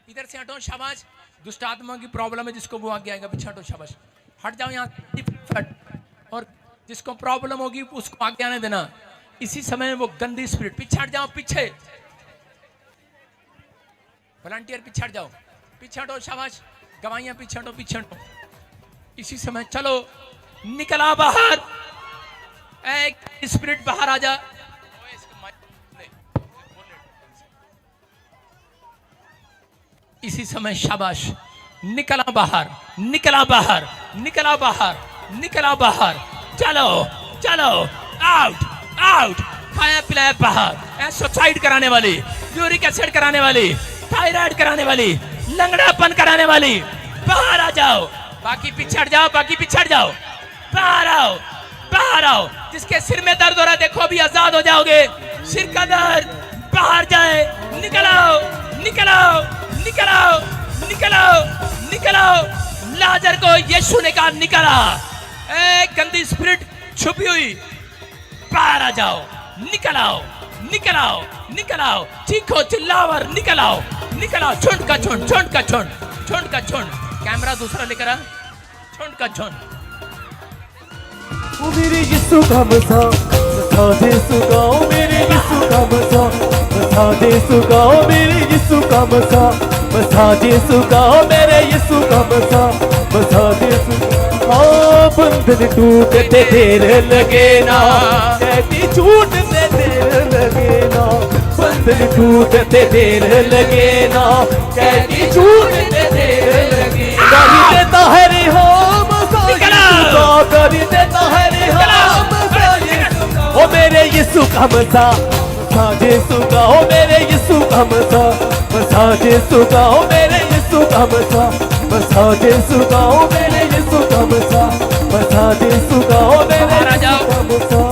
इधर से हटो, शाबाश। दुष्ट आत्मा की प्रॉब्लम है, जिसको वो आगे आएगा, पिछटो, शाबाश, हट जाओ यहाँ, और जिसको प्रॉब्लम होगी उसको आगे आने देना। इसी समय वो गंदी स्पिरिट, पीछे हट जाओ, पीछे, वॉलंटियर पीछे हट जाओ, पीछे हटो, शाबाश। गवाहियां पीछे हटो, पीछे हटो। इसी समय चलो, निकला बाहर, एक स्पिरिट बाहर आ जा। इसी समय शाबाश, निकला बाहर, निकला बाहर, निकला बाहर, निकला बाहर। चलो चलो, आउट आउट। खाया पिलाया बाहर, सुसाइड कराने वाली, यूरिक एसिड कराने वाली, थायराइड कराने वाली, लंगड़ापन कराने वाली, बाहर आ जाओ। बाकी पीछे हट जाओ, बाकी पीछे हट जाओ, बाहर आओ, बाहर आओ। जिसके सिर में दर्द हो रहा है देखो, अभी आजाद हो जाओगे। सिर का दर्द बाहर जाए, निकलाओ निकलाओ निकलाओ निकलाओ निकलाओ। लाजर को यीशु ने कहा निकला। एक गंदी स्पिरिट छुपी हुई, बाहर आ जाओ, निकलाओ निकलाओ निकलाओ। चीखो चिल्लाओ और निकलाओ निकलाओ। झुंड का झुंड, झुंड का झुंड, झुंड का झुंड। कैमरा दूसरा लेकर आ, झुंड का झुंड। ओ मेरे यीशु का मसा बता दे सुगाओ, मेरे यीशु का मसा बता दे सुगाओ, मेरे यीशु का मसा बता दे सुगाओ, मेरे यीशु का मसा बता दे सुगाओ। बंधन टूटते देर लगे ना, कहती छूटते देर लगे ना। बंधन टूटते देर लगे ना, कहती छूटते देर लगे। नहीं देता है रिहाम कर देता है रिहाम। ओ मेरे यीशु का मसा बसा दे सुगा, ओ मेरे यीशु का मसा बसा दे सुगा, ओ मेरे यीशु का मसा बसा दे सुगा, ओ मेरे यीशु का मसा बसा दे सुगा, ओ मेरे यीशु का मसा।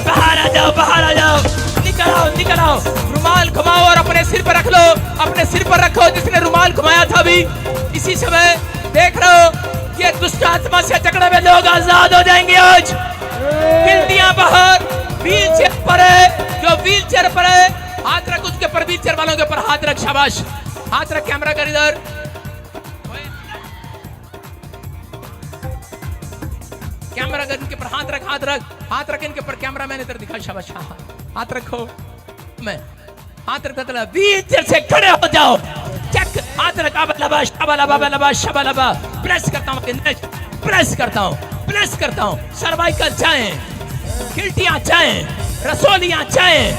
बाहर आ जाओ, बाहर आ जाओ, निकल आओ निकल आओ। रुमाल घुमाओ और अपने सिर पर रख लो, अपने सिर पर रखो जिसने रुमाल घुमाया था। भी इसी समय देख रहे हो, ये दुष्ट आत्मा से जकड़े में लोग आजाद हो जाएंगे आज। गिल्टियां बाहर, व्हील चेयर पर है, जो व्हील चेयर पर है हाथ रख, उसके पर व्हील चेयर वालों के ऊपर हाथ रख, शाबाश। हाथ रख, कैमरा कर इधर। कैमरा कर इनके पर हाथ रख, हाथ रख, हाथ रख इनके पर। कैमरा मैंने इधर दिखा, शाबाश। हाथ रखो, मैं हाथ रखा, व्हील चेयर से खड़े हो जाओ। चेक, हाथ रखा, लबा शबा लबा लबा शबा लबा। प्रेस करता हूँ, प्रेस करता हूँ, प्रेस करता हूँ। सर्वाइकल चाहे, गिल्टियां चाहे, रसोलियां चाहे,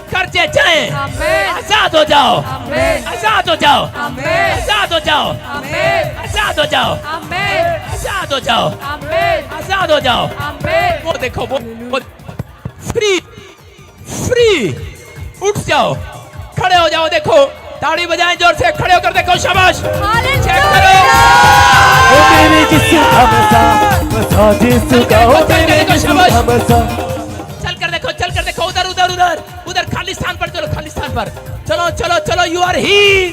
कर्जे जाए, आमीन। आजाद हो जाओ, आमीन। आजाद हो जाओ, आमीन। आजाद हो जाओ, आमीन। आजाद हो जाओ, आमीन। आजाद हो जाओ, आमीन। आजाद हो जाओ। आमीन। वो देखो वो फ्री फ्री, उठ जाओ, खड़े हो जाओ, देखो ताड़ी बजाएं जोर से, खड़े होकर देखो, शाबाश, चेक करो। ओ मेरे जिस्म हमसा बसा जिस्म का, ओ मेरे जिस्म हमसा। चल कर देखो, उधर उधर उधर उधर खाली स्थान पर चलो, खाली स्थान पर चलो चलो चलो, यू आर ही,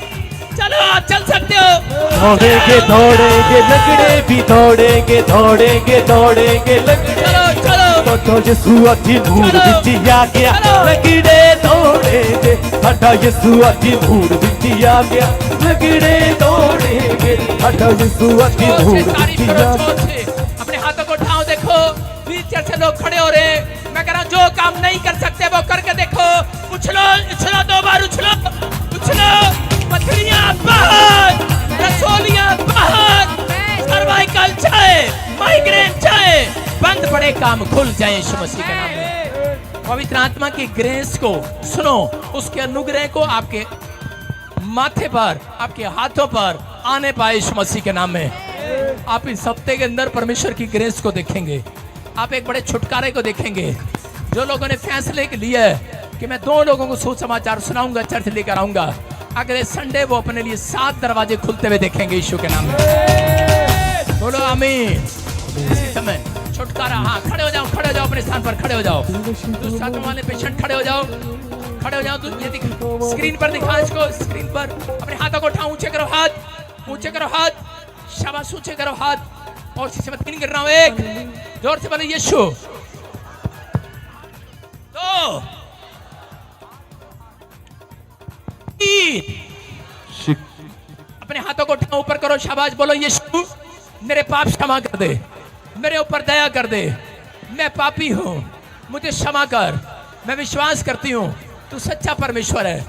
चलो आप चल सकते हो। दौड़ेंगे दौड़ेंगे लगड़े भी दौड़ेंगे दौड़ेंगे दौड़ेंगे लगड़े। चलो चलो तो यीशु अति नूर विच आ गया, लगड़े दौड़ेंगे, हटा यीशु अति नूर विच आ गया, लगड़े दौड़ेंगे, हटा यीशु अति जोर नूर से तारीफ विच करो, आ जोर गया। से अपने हाथों को उठाओ, देखो व्हीलचेयर से लोग खड़े हो रहे हैं। मैं कह रहा हूँ जो काम नहीं कर सकते वो करके देखो, उछलो उछलो, 2 बार उछलो उछलो, पथरियां बाहर, रसोलियां बाहर, सर्वाइकल चाहे, माइग्रेन चाहे, बंद पड़े काम खुल जाए यीशु मसीह के नाम में। पवित्र आत्मा की ग्रेस को सुनो, उसके अनुग्रह को आपके माथे पर, आपके हाथों पर आने पाए यीशु मसीह के नाम में। आप इस हफ्ते के अंदर परमेश्वर की ग्रेस को देखेंगे, आप एक बड़े छुटकारे को देखेंगे। जो लोगों ने फैसले के लिए कि मैं 2 लोगों को सुसमाचार सुनाऊंगा, चर्च लेकर आऊंगा, अगले संडे वो अपने लिए 7 दरवाजे खुलते हुए देखेंगे यीशु के नाम में। बोलो आमीन। इसी समय छुटकारा, हाँ खड़े हो जाओ, खड़े हो जाओ, अपने स्थान पर खड़े हो जाओ। दुष्टात्मा वाले पेशेंट खड़े हो जाओ, खड़े हो जाओ। ये स्क्रीन पर दिखा, इसको स्क्रीन पर अपने हाथों को उठाओ, ऊंचे करो हाथ, ऊंचे करो हाथ, शाबाश, ऊंचे करो हाथ। और इसी समय 3 कर रहा हूं, 1 जोर से बोले यीशु, 2 3। अपने हाथों को उठाओ, ऊपर करो, शाबाश, बोलो यीशु मेरे पाप क्षमा कर दे, मेरे ऊपर दया कर दे, मैं पापी हूँ, मुझे क्षमा कर, मैं विश्वास करती हूँ तू सच्चा परमेश्वर है,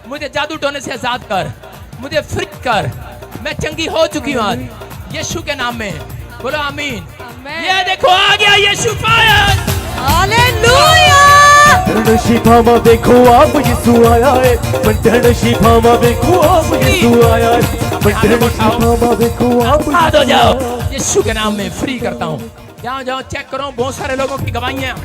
मुझे जादू टोने से आजाद कर, मुझे फ्री कर, मैं चंगी हो चुकी हूँ आज यीशु के नाम में। बोलो आमीन। ये देखो आ गया यीशु, फायर, हालेलुया। मंडन शिफामा देखो आप यीशु आया है, मंडन शिफामा देखो आप यीशु आया है, मंडन शिफामा देखो आप आ तो जाओ, यीशु के नाम में फ्री करता हूँ। जाओ जाओ, चेक करो, बहुत सारे लोगों की गवाहियां,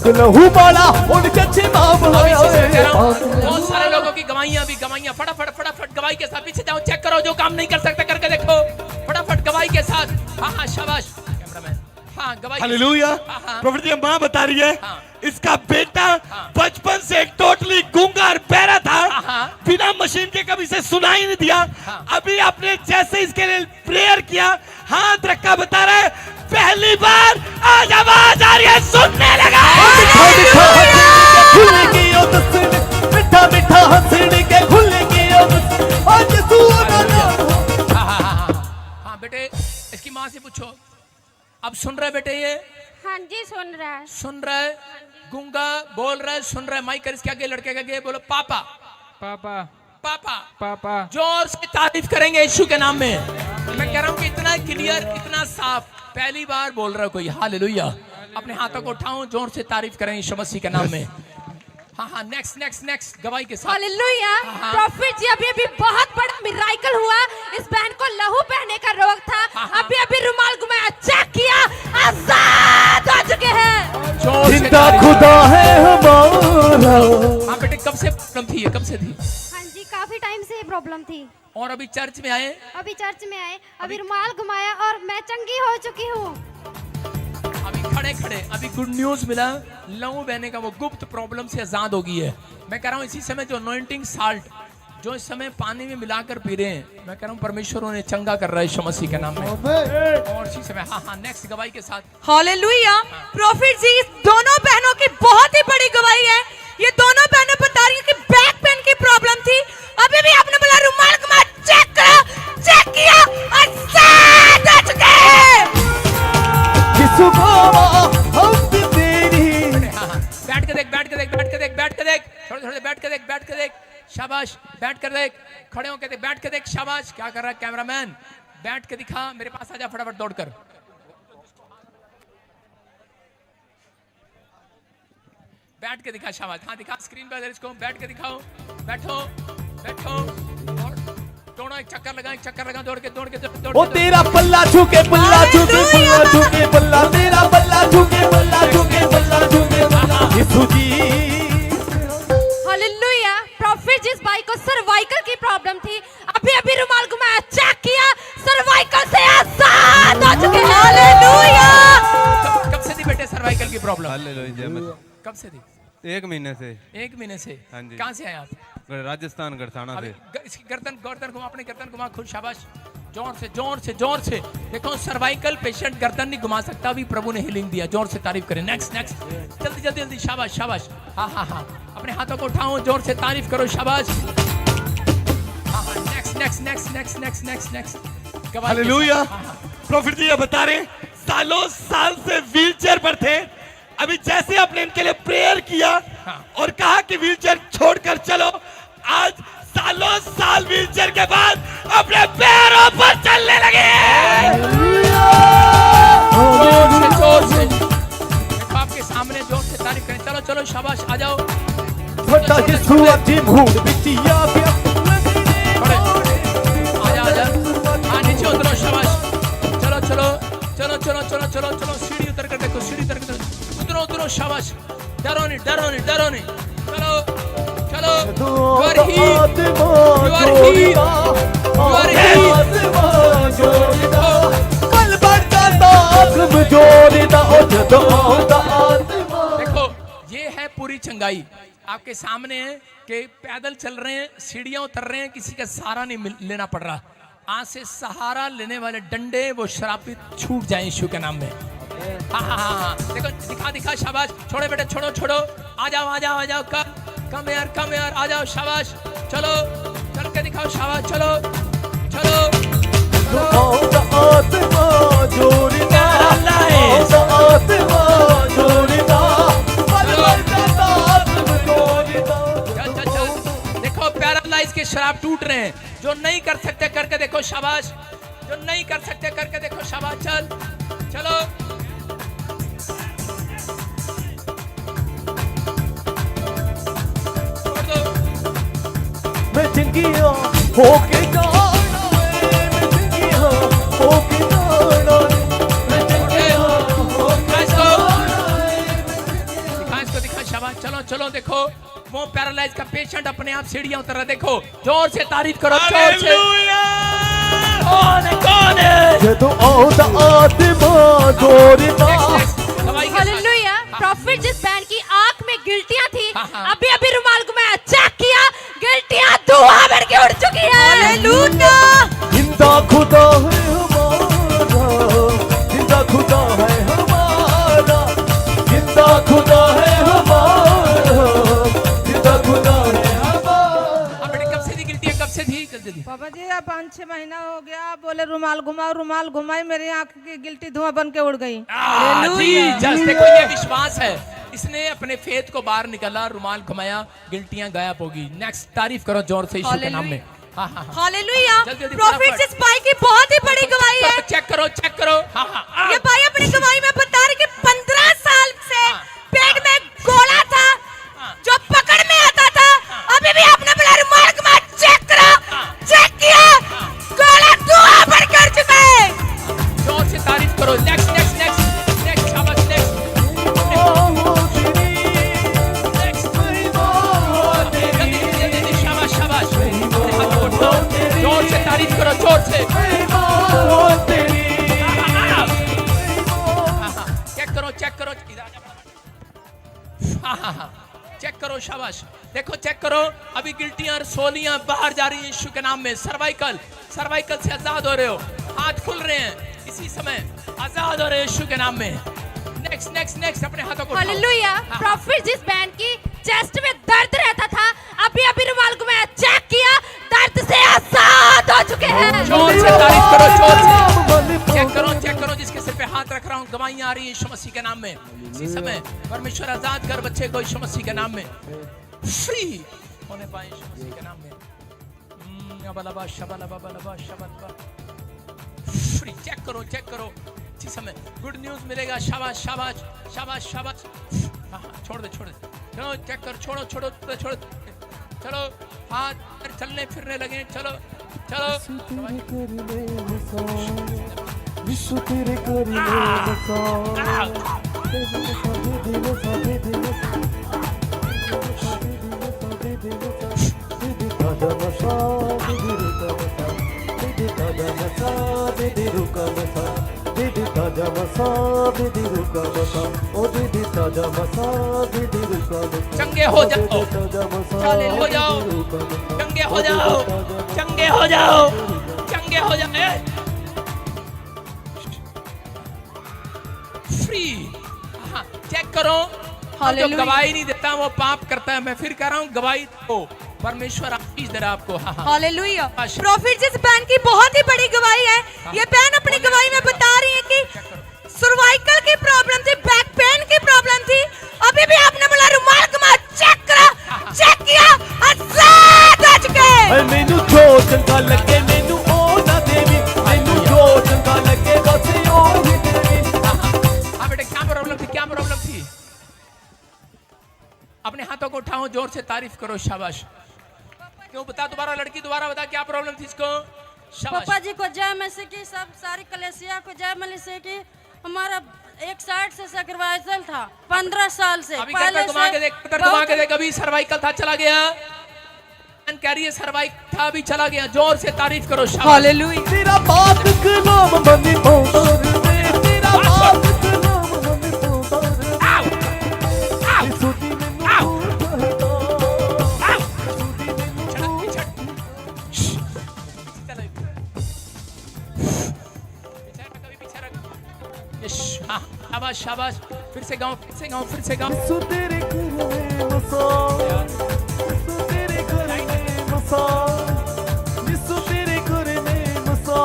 लहू वाला उनके छिमाम आया है। बहुत सारे लोगों की गवाहियां भी, गवाहियां फटाफट फटाफट गवाही के साथ पीछे जाओ, चेक करो, जो काम नहीं कर सकते करके देखो, फटाफट गवाही के साथ। हाँ हाँ शाबाश कैमरामैन, हाँ गवाही। हालेलुया। हाँ। प्रॉफिट जी माँ बता रही है, हाँ। इसका बेटा बचपन से टोटली गूंगा और बहरा था, हाँ। बिना मशीन के कभी से सुना ही नहीं दिया। हाँ। अभी आपने जैसे इसके लिए प्रेयर किया, हाथ रखा, बता रहा है पहली बार आज आवाज आ रही है, सुनने लगा। मिठा मिठा हंसने के खुलेगी आज तू ना। हाँ बेटे, इसकी माँ से पूछो, अब सुन रहे बेटे? ये हाँ जी सुन रहा है। सुन रहे, गूंगा बोल रहे, सुन रहे, माइक कर इसके आगे, लड़के के आगे बोलो पापा पापा पापा पापा। जोर से तारीफ करेंगे यीशु के नाम में। मैं कह रहा हूँ कि इतना क्लियर, इतना साफ, पहली बार बोल रहा है कोई। हालेलुया। अपने हाथों को उठाओ, जोर से तारीफ करें यीशु मसीह के नाम में। हाँ हाँ, नेक्स्ट नेक्स्ट नेक्स्ट गवाही के साथ। हालेलुया। हाँ। प्रॉफिट जी, अभी अभी बहुत बड़ा मिराइकल हुआ। इस बहन को लहू बहने का रोग था, हाँ। अभी अभी रुमाल घुमाया, चेक किया, आजाद हो चुके हैं। जोर से जिंदा तारीफ खुदा है हमारा। हाँ बेटे, कब से प्रॉब्लम थी ये, कब से थी? हाँ जी, काफी टाइम से प्रॉब्लम थी। और अभी चर्च में आए? अभी चर्च में आए, अभी रुमाल घुमाया और मैं चंगी हो चुकी हूँ। अभी खड़े खड़े अभी गुड न्यूज मिला, लहू बहने का वो गुप्त प्रॉब्लम से आजाद हो गई है। मैं कह रहा हूँ इसी समय जो अनॉइंटिंग साल्ट जो इस समय पानी में मिलाकर पी रहे हैं, मैं कह रहा हूँ परमेश्वर उन्हें चंगा कर रहा है यीशु मसीह के नाम में। और इसी समय हाँ हाँ, नेक्स्ट गवाही के साथ। हालेलुया। प्रॉफिट जी, इस दोनों बहनों की बहुत ही बड़ी गवाही है। ये दोनों बहनें बता रही हैं कि बैक पेन की प्रॉब्लम थी, अभी भी आपने बोला रुमाल घुमा, चेक करा, चेक किया, आजाद हो चुके हैं। यीशु बाबा हम तेरी। हाँ हाँ, बैठ के देख, बैठ के देख, बैठ के देख, बैठ के देख, थोड़े थोड़े बैठ के देख, बैठ के देख, शाबाश, बैठ कर देख, खड़े होकर देख, बैठ के देख, शाबाश। क्या कर रहा है कैमरामैन? बैठ के दिखा, मेरे पास आजा फटाफट दौड़कर। बैठ के दिखा शाबाश। हाँ दिखा स्क्रीन पर इसको, बैठ के दिखाओ, बैठो बैठो और दोनों एक चक्कर लगा, दौड़ के ओ तेरा पल्ला झुके पल्ला झुके पल्ला झुके पल्ला, तेरा पल्ला झुके पल्ला झुके पल्ला झुके पल्ला। यीशु जी हालेलुया। प्रॉफिट जिस भाई को सर्वाइकल की प्रॉब्लम थी, अभी रुमाल घुमाया, चेक किया, सर्वाइकल से आजाद हो चुके हैं। हालेलुया। कब से थी बेटे सर्वाइकल की प्रॉब्लम? हालेलुया। कब से थी? 1 महीने से। 1 महीने से। हाँ जी। कहाँ से आए आप? राजस्थान गढ़साना से। इसकी गर्दन घुमा, अपने गर्दन घुमा, खुद शाबाश, जोर से। देखो सर्वाइकल पेशेंट गर्दन नहीं घुमा सकता, अभी प्रभु ने हीलिंग दिया। जोर से तारीफ करें। नेक्स्ट जल्दी, शाबाश। हाँ, अपने हाथों को उठाओ, जोर से तारीफ करो, शाबाश। हाँ, नेक्स्ट। हालेलुया। प्रॉफिट जी ये बता रहे सालों साल से व्हीलचेयर पर थे, अभी जैसे आपने इनके लिए प्रेयर किया और कहा कि व्हीलचेयर छोड़कर चलो, आज सालों साल व्हीलचेयर के बाद अपने पैरों पर चलने लगे। जोर से आपके सामने जोर से तारीफ करें। चलो शाबाश, आ जाओ। फटा यीशु अति मूड बिटिया आजा। हाँ नीचे उतरो, शाबाश। चलो सीढ़ी उतर कर देखो, उतरो, शाबाश। डरो नहीं। चलो You are healed. देखो ये है पूरी चंगाई आपके सामने है कि पैदल चल रहे हैं, सीढ़ियां उतर रहे हैं, किसी का सहारा नहीं लेना पड़ रहा। आज से सहारा लेने वाले डंडे वो श्रापित छूट जाए यीशु के नाम में। हाँ देखो दिखा शाबाश। छोड़ो बेटे, छोड़ो। आ जाओ कम यार आ जाओ, शाबाश। चलो चल के दिखाओ, शाबाश। चलो देखो पैरालाइज के शराब टूट रहे हैं। जो नहीं कर सकते करके देखो, शाबाश। जो नहीं कर सकते करके देखो, शाबाश। चलो मैं जिंदगियां होके जाना है, मैं जिंदगियां होके जाना है, मैं जिंदगियां होके जाना है। दिखा शाबाश। चलो देखो वो पैरालाइज का पेशेंट अपने आप सीढ़ियां उतर रहा है। देखो जोर से तारीफ करो, जोर से। कौन है? जदों आउंदा आत्मा जोरदा। हालेलुया। प्रॉफिट जिस बैंड की आंख में गिल्टियां थी, अभी रुमाल घुमाया, चेक किया, गिल्टियां धुआं बन के उड़ चुकी है। हालेलुया। जिंदा खुदा है हमारा, जिंदा खुदा है हमारा, जिंदा खुदा है हमारा, जिंदा खुदा है हमारा। बेटे कब से थी गिल्टी? कब से थी? जल्दी। बाबा जी अब 5-6 महीना हो गया, बोले रुमाल घुमाई, मेरी आंख की गिल्टी धुआं बन के उड़ गई। जी देखो ये विश्वास है, इसने अपने फेथ को बाहर निकाला, रुमाल घुमाया, गिल्टियां गायब होगी। नेक्स्ट तारीफ करो जोर से यीशु के नाम में। हालेलुया। प्रॉफिट जिस भाई की बहुत ही बड़ी गवाही है। चेक करो। ये भाई अपनी गवाही में बता रहे कि 15 साल से पेट में गोला था जो पकड़ में आता था, अभी भी अपने बड़ा रुमाल घुमाया, चेक किया, गोला धुआं बन के उड़ चुका है। जोर से तारीफ करो। नेक्स्ट शाबाश। शाबाश। जोर से तारीफ करो, जोर से। चेक करो। चेक करो, शाबाश। देखो चेक करो, अभी गिल्टियां और सोलियां बाहर जा रही हैं यीशु के नाम में। सर्वाइकल से आजाद हो रहे हो, हाथ खुल रहे हैं, इसी समय आजाद हो रहे हैं यीशु के नाम में। नेक्स्ट अपने हाथों को। हालेलुया। प्रॉफिट जिस बैंड की चेस्ट में दर्द रहता था, अभी रुमाल घुमाया, चेक किया, दर्द से आजाद हो चुके हैं। जोर से तारीफ करो, जोर से। चेक करो जिसके सिर पे हाथ रख रहा हूँ, गवाहियां आ रही है यीशु मसीह के नाम में। इसी समय परमेश्वर आजाद कर बच्चे को यीशु मसीह के नाम में फ्री होने पाए यीशु मसीह के नाम में। फ्री। चेक करो इसी समय गुड न्यूज मिलेगा। शाबाश। हाँ, छोड़ दे। चलो चेक कर, छोड़ो छोड़ो छोड़ो, चलो हाथ चलने फिरने लगे, चलो चलो चंगे हो जाओ, हो जाओ, चंगे हो जाओ, चंगे हो जाओ, चंगे हो जाओ, फ्री। हाँ, चेक करो, जो गवाही नहीं देता वो पाप करता है। मैं फिर कह रहा हूँ, गवाही दो, परमेश्वर आशीष दे रहा आपको। हाँ, हालेलुया। प्रॉफिट जिस बहन की बहुत ही बड़ी गवाही है, ये बहन अपनी गवाही में बता रही है कि सर्वाइकल की प्रॉब्लम थी, बैक पेन की प्रॉब्लम थी, अभी भी आपने बोला रुमाल घुमा, चेक करा, चेक किया, आजाद हो चुके। मैनू जो चंगा लगे मैनू ओ ना देवी, मैनू जो चंगा लगे बस ओ ही देवी। हाँ बेटे, क्या प्रॉब्लम थी, क्या प्रॉब्लम थी? अपने हाथों को उठाओ, जोर से तारीफ करो, शाबाश। क्यों बता, दोबारा लड़की, दोबारा बता, क्या प्रॉब्लम थी इसको? शाबाश। पापा जी को जय मसीह की, सब सारी कलेसिया को जय मसीह की। हमारा 160 से सर्वाइकल था 15 साल से। अभी कर घुमा के देख, कर घुमा के देख, अभी सर्वाइकल था चला गया, कह रही है सर्वाइकल था अभी चला गया। जोर से तारीफ करो, शाबाश। हालेलुया। तेरा बात का नाम मनी पोंदर में, तेरा बात का नाम मनी पोंदर। आओ आओ सुधी मैनू आओ कहता, आओ, सुधी मैनू चढ़ चलो, पीछे रख, कभी पीछे रख। यश, हाँ, शाबाश शाबाश, फिर से गाओ, फिर से गाओ, फिर से गाओ। सु तेरे घर में मसा, सु तेरे घर में मसा, यीशु तेरे घर में मसा,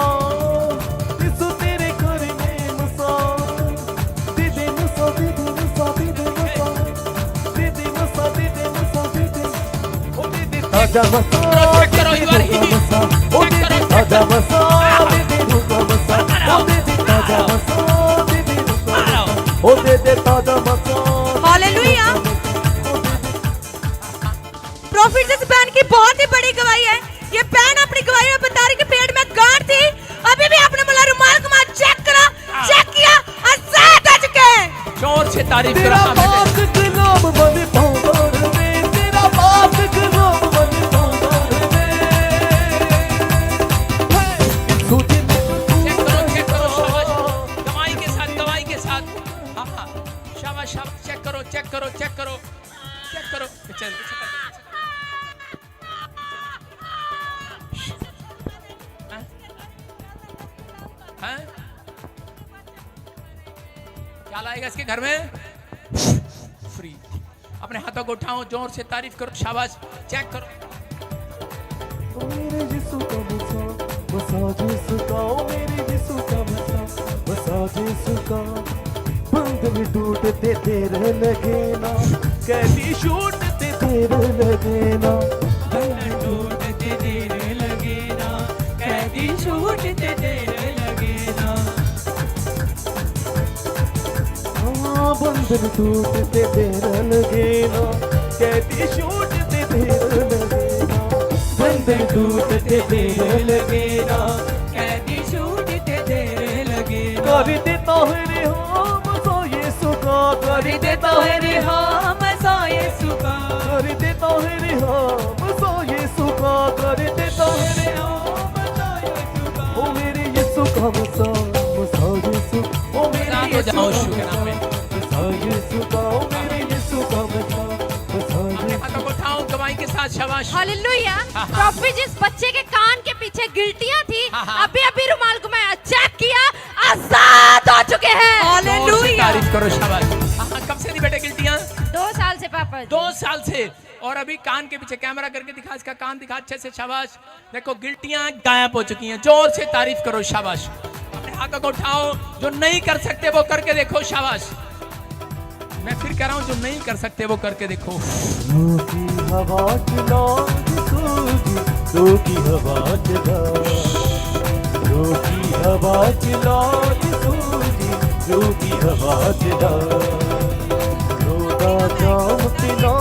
यीशु तेरे घर में मसा। दे दे मसा, दे दे मसा, दे दे मसा, दे दे मसा, दे दे मसा, दे दे, ओ दे दे ताजा मसा, चेक करो, you are healing। ओ दे दे ताजा मसा, दे दे रुका मसा, ओ दे दे ताजा मसा, दे दे रुका मसा, ओ दे दे ताजा मसा। हालेलुया। प्रॉफिट जिस बहन की बहुत ही बड़ी गवाही है, ये बहन अपनी गवाही में बता रही कि पेट में गांठ थी, अभी भी आपने बोला रुमाल घुमा, चेक करा, चेक किया, आजाद हो चुके। जोर से तारीफ करो। तेरा हाँ बेटे, बात का नाम मनी पोंदर में, तेरा बात का नाम मनी पोंदर में। सुधी चेक करो, शाबाश, गवाही के साथ, गवाही के साथ। हाँ हाँ, शाबाश शाबाश, चेक करो, चेक करो, चेक करो, चेक करो। चल, हैं? क्या लाएगा इसके घर में? फ्री। अपने हाथों को उठाओ, जोर से तारीफ करो, शाबाश, चेक करो। मेरे यीशु का मसा, मसा यीशु का, ओ मेरे यीशु का मसा, मसा यीशु का। बंधन टूटते तेरे लगे ना, कैदी छूटते तेरे लगे ना, बंधन टूटते तेरे लगे ना, कैदी छूटते तेरे लगे ना। हाँ, बंधन टूटते तेरे लगे ना, कैदी छूटते तेरे लगे ना, बंधन टूटते तेरे लगे ना, कैदी छूटते तेरे लगे ना। कर देता है रे हम सो यीशु का, कर देता है रे हम सो यीशु का, कर देता है रे हम सो यीशु का, कर देता है रे हम सो यीशु का। ओ मेरे यीशु का मसा, मसा यीशु, ओ मेरे यीशु का मसा यीशु का, ओ मेरे यीशु का मसा, मसा यीशु। हाथों को उठाओ, गवाही के साथ, शाबाश। हालेलुया। प्रॉफिट जिस बच्चे के कान के पीछे गिल्टियां थी, अभी अभी रुमाल घुमाया, चेक किया, आजाद हो चुके हैं। जोर से हालेलुया। तारीफ करो, शाबाश। हाँ, कब से थी बेटे गिल्टियां? 2 साल से पापा जी। 2 साल से। और अभी कान के पीछे कैमरा करके दिखा, इसका कान दिखा अच्छे से, शाबाश। देखो गिल्टियां गायब हो चुकी हैं। जोर से तारीफ करो, शाबाश। अपने हाथों को उठाओ, जो नहीं कर सकते वो करके देखो, शाबाश। मैं फिर कह रहा हूँ, जो नहीं कर सकते वो करके देखो। की हवा चला सूझी, की हवा चला, की हवा चला सूझी, की हवा चला, रोदा जाम पिला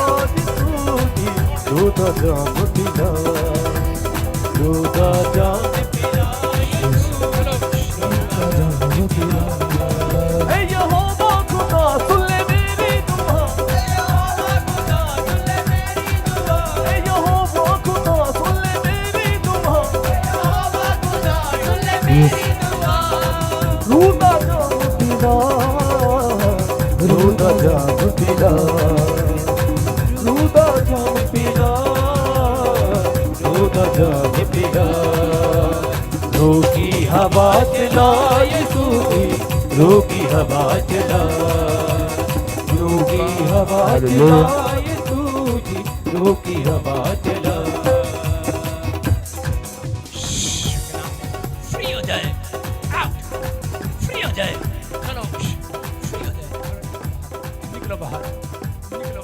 रूदा जाम पिला, रूदा जाम पिला, रूदा जाम पिला। ए यहोवा खुदा सुन ले मेरी दुआ, ए यहोवा खुदा सुन ले मेरी दुआ, रूदा जाम पिला, रूदा जाम पिला, रूदा जाम पिला, रूदा जाम पिला। रोकी हवा चला यीशु की, रोकी हवा चला, रोकी हवा चला यीशु की, रोकी हवा चला। फ्री हो जाए, आउट, फ्री हो जाए, चलो फ्री हो जाए, निकलो बाहर, निकलो।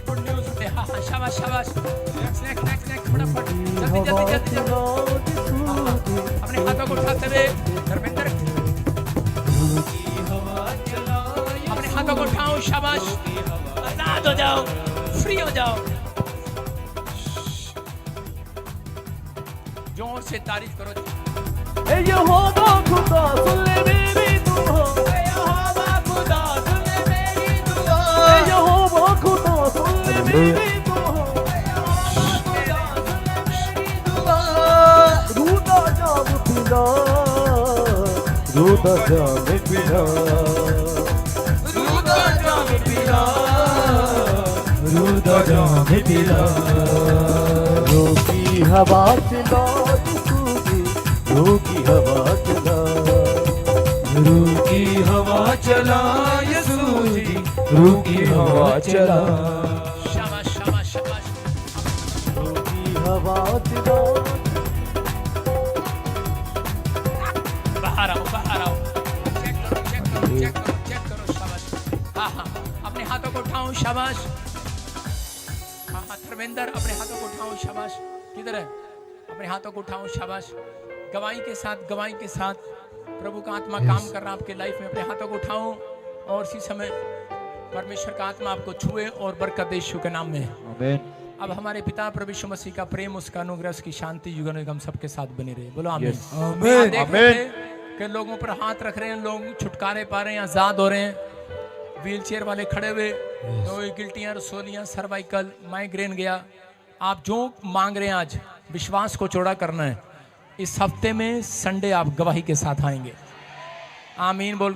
गुड न्यूज़ होते, हाँ हाँ, शाबाश शाबाश, नेक्स्ट नेक्स्ट नेक्स्ट नेक्स्ट, फटाफट, जल्दी जल्दी जल्दी जल्दी। अपने हाथों को उठाते हुए धर्मेंद्र, अपने हाथों को उठाओ, शाबाश, आजाद हो जाओ, फ्री हो जाओ। जोर से तारीफ करो। ए यहोवा खुदा सुन ले मेरी दुआ, ए यहोवा खुदा सुन ले मेरी दुआ, ए यहोवा खुदा सुन ले मेरी दुआ, ए यहोवा खुदा सुन ले मेरी दुआ। रूदा जाम पिला, रूदा जाम पिला, रूदा जाम पिला, रूदा जाम पिला। रोकी हवा चला रोकी हवा चला, रोकी हवा चला यीशु जी, रोकी हवा चला, शाबाश शाबाश शाबाश। रोकी हवा चला। बाहर आओ, बाहर आओ, चेक करो चेक करो चेक करो चेक करो, शाबाश। हाँ हाँ, अपने हाथों को उठाओ, शाबाश। हाँ हाँ, धर्मेंद्र अपने हाथों को उठाओ, शाबाश। किधर है? अपने हाथों को उठाओ, शाबाश। गवाही के साथ प्रभु का आत्मा काम कर रहा है आपके लाइफ में। अपने हाथों को उठाओ और इसी समय परमेश्वर का आत्मा आपको छुए और बरकत दे यीशु के नाम में। आमीन। अब हमारे पिता प्रभु यीशु मसीह का प्रेम, उसका अनुग्रह, उसकी शांति युगन युग हम सबके साथ बनी रहे। बोलो आमीन। आमीन। देख रहे थे कि लोगों पर हाथ रख रहे हैं, लोग छुटकारे पा रहे हैं, आजाद हो रहे हैं। व्हील चेयर वाले खड़े हुए, तो गिल्टियां, रसोलियां, सर्वाइकल, माइग्रेन गया। आप जो मांग रहे हैं आज विश्वास को चौड़ा करना है। इस हफ्ते में संडे आप गवाही के साथ आएंगे। आमीन बोल।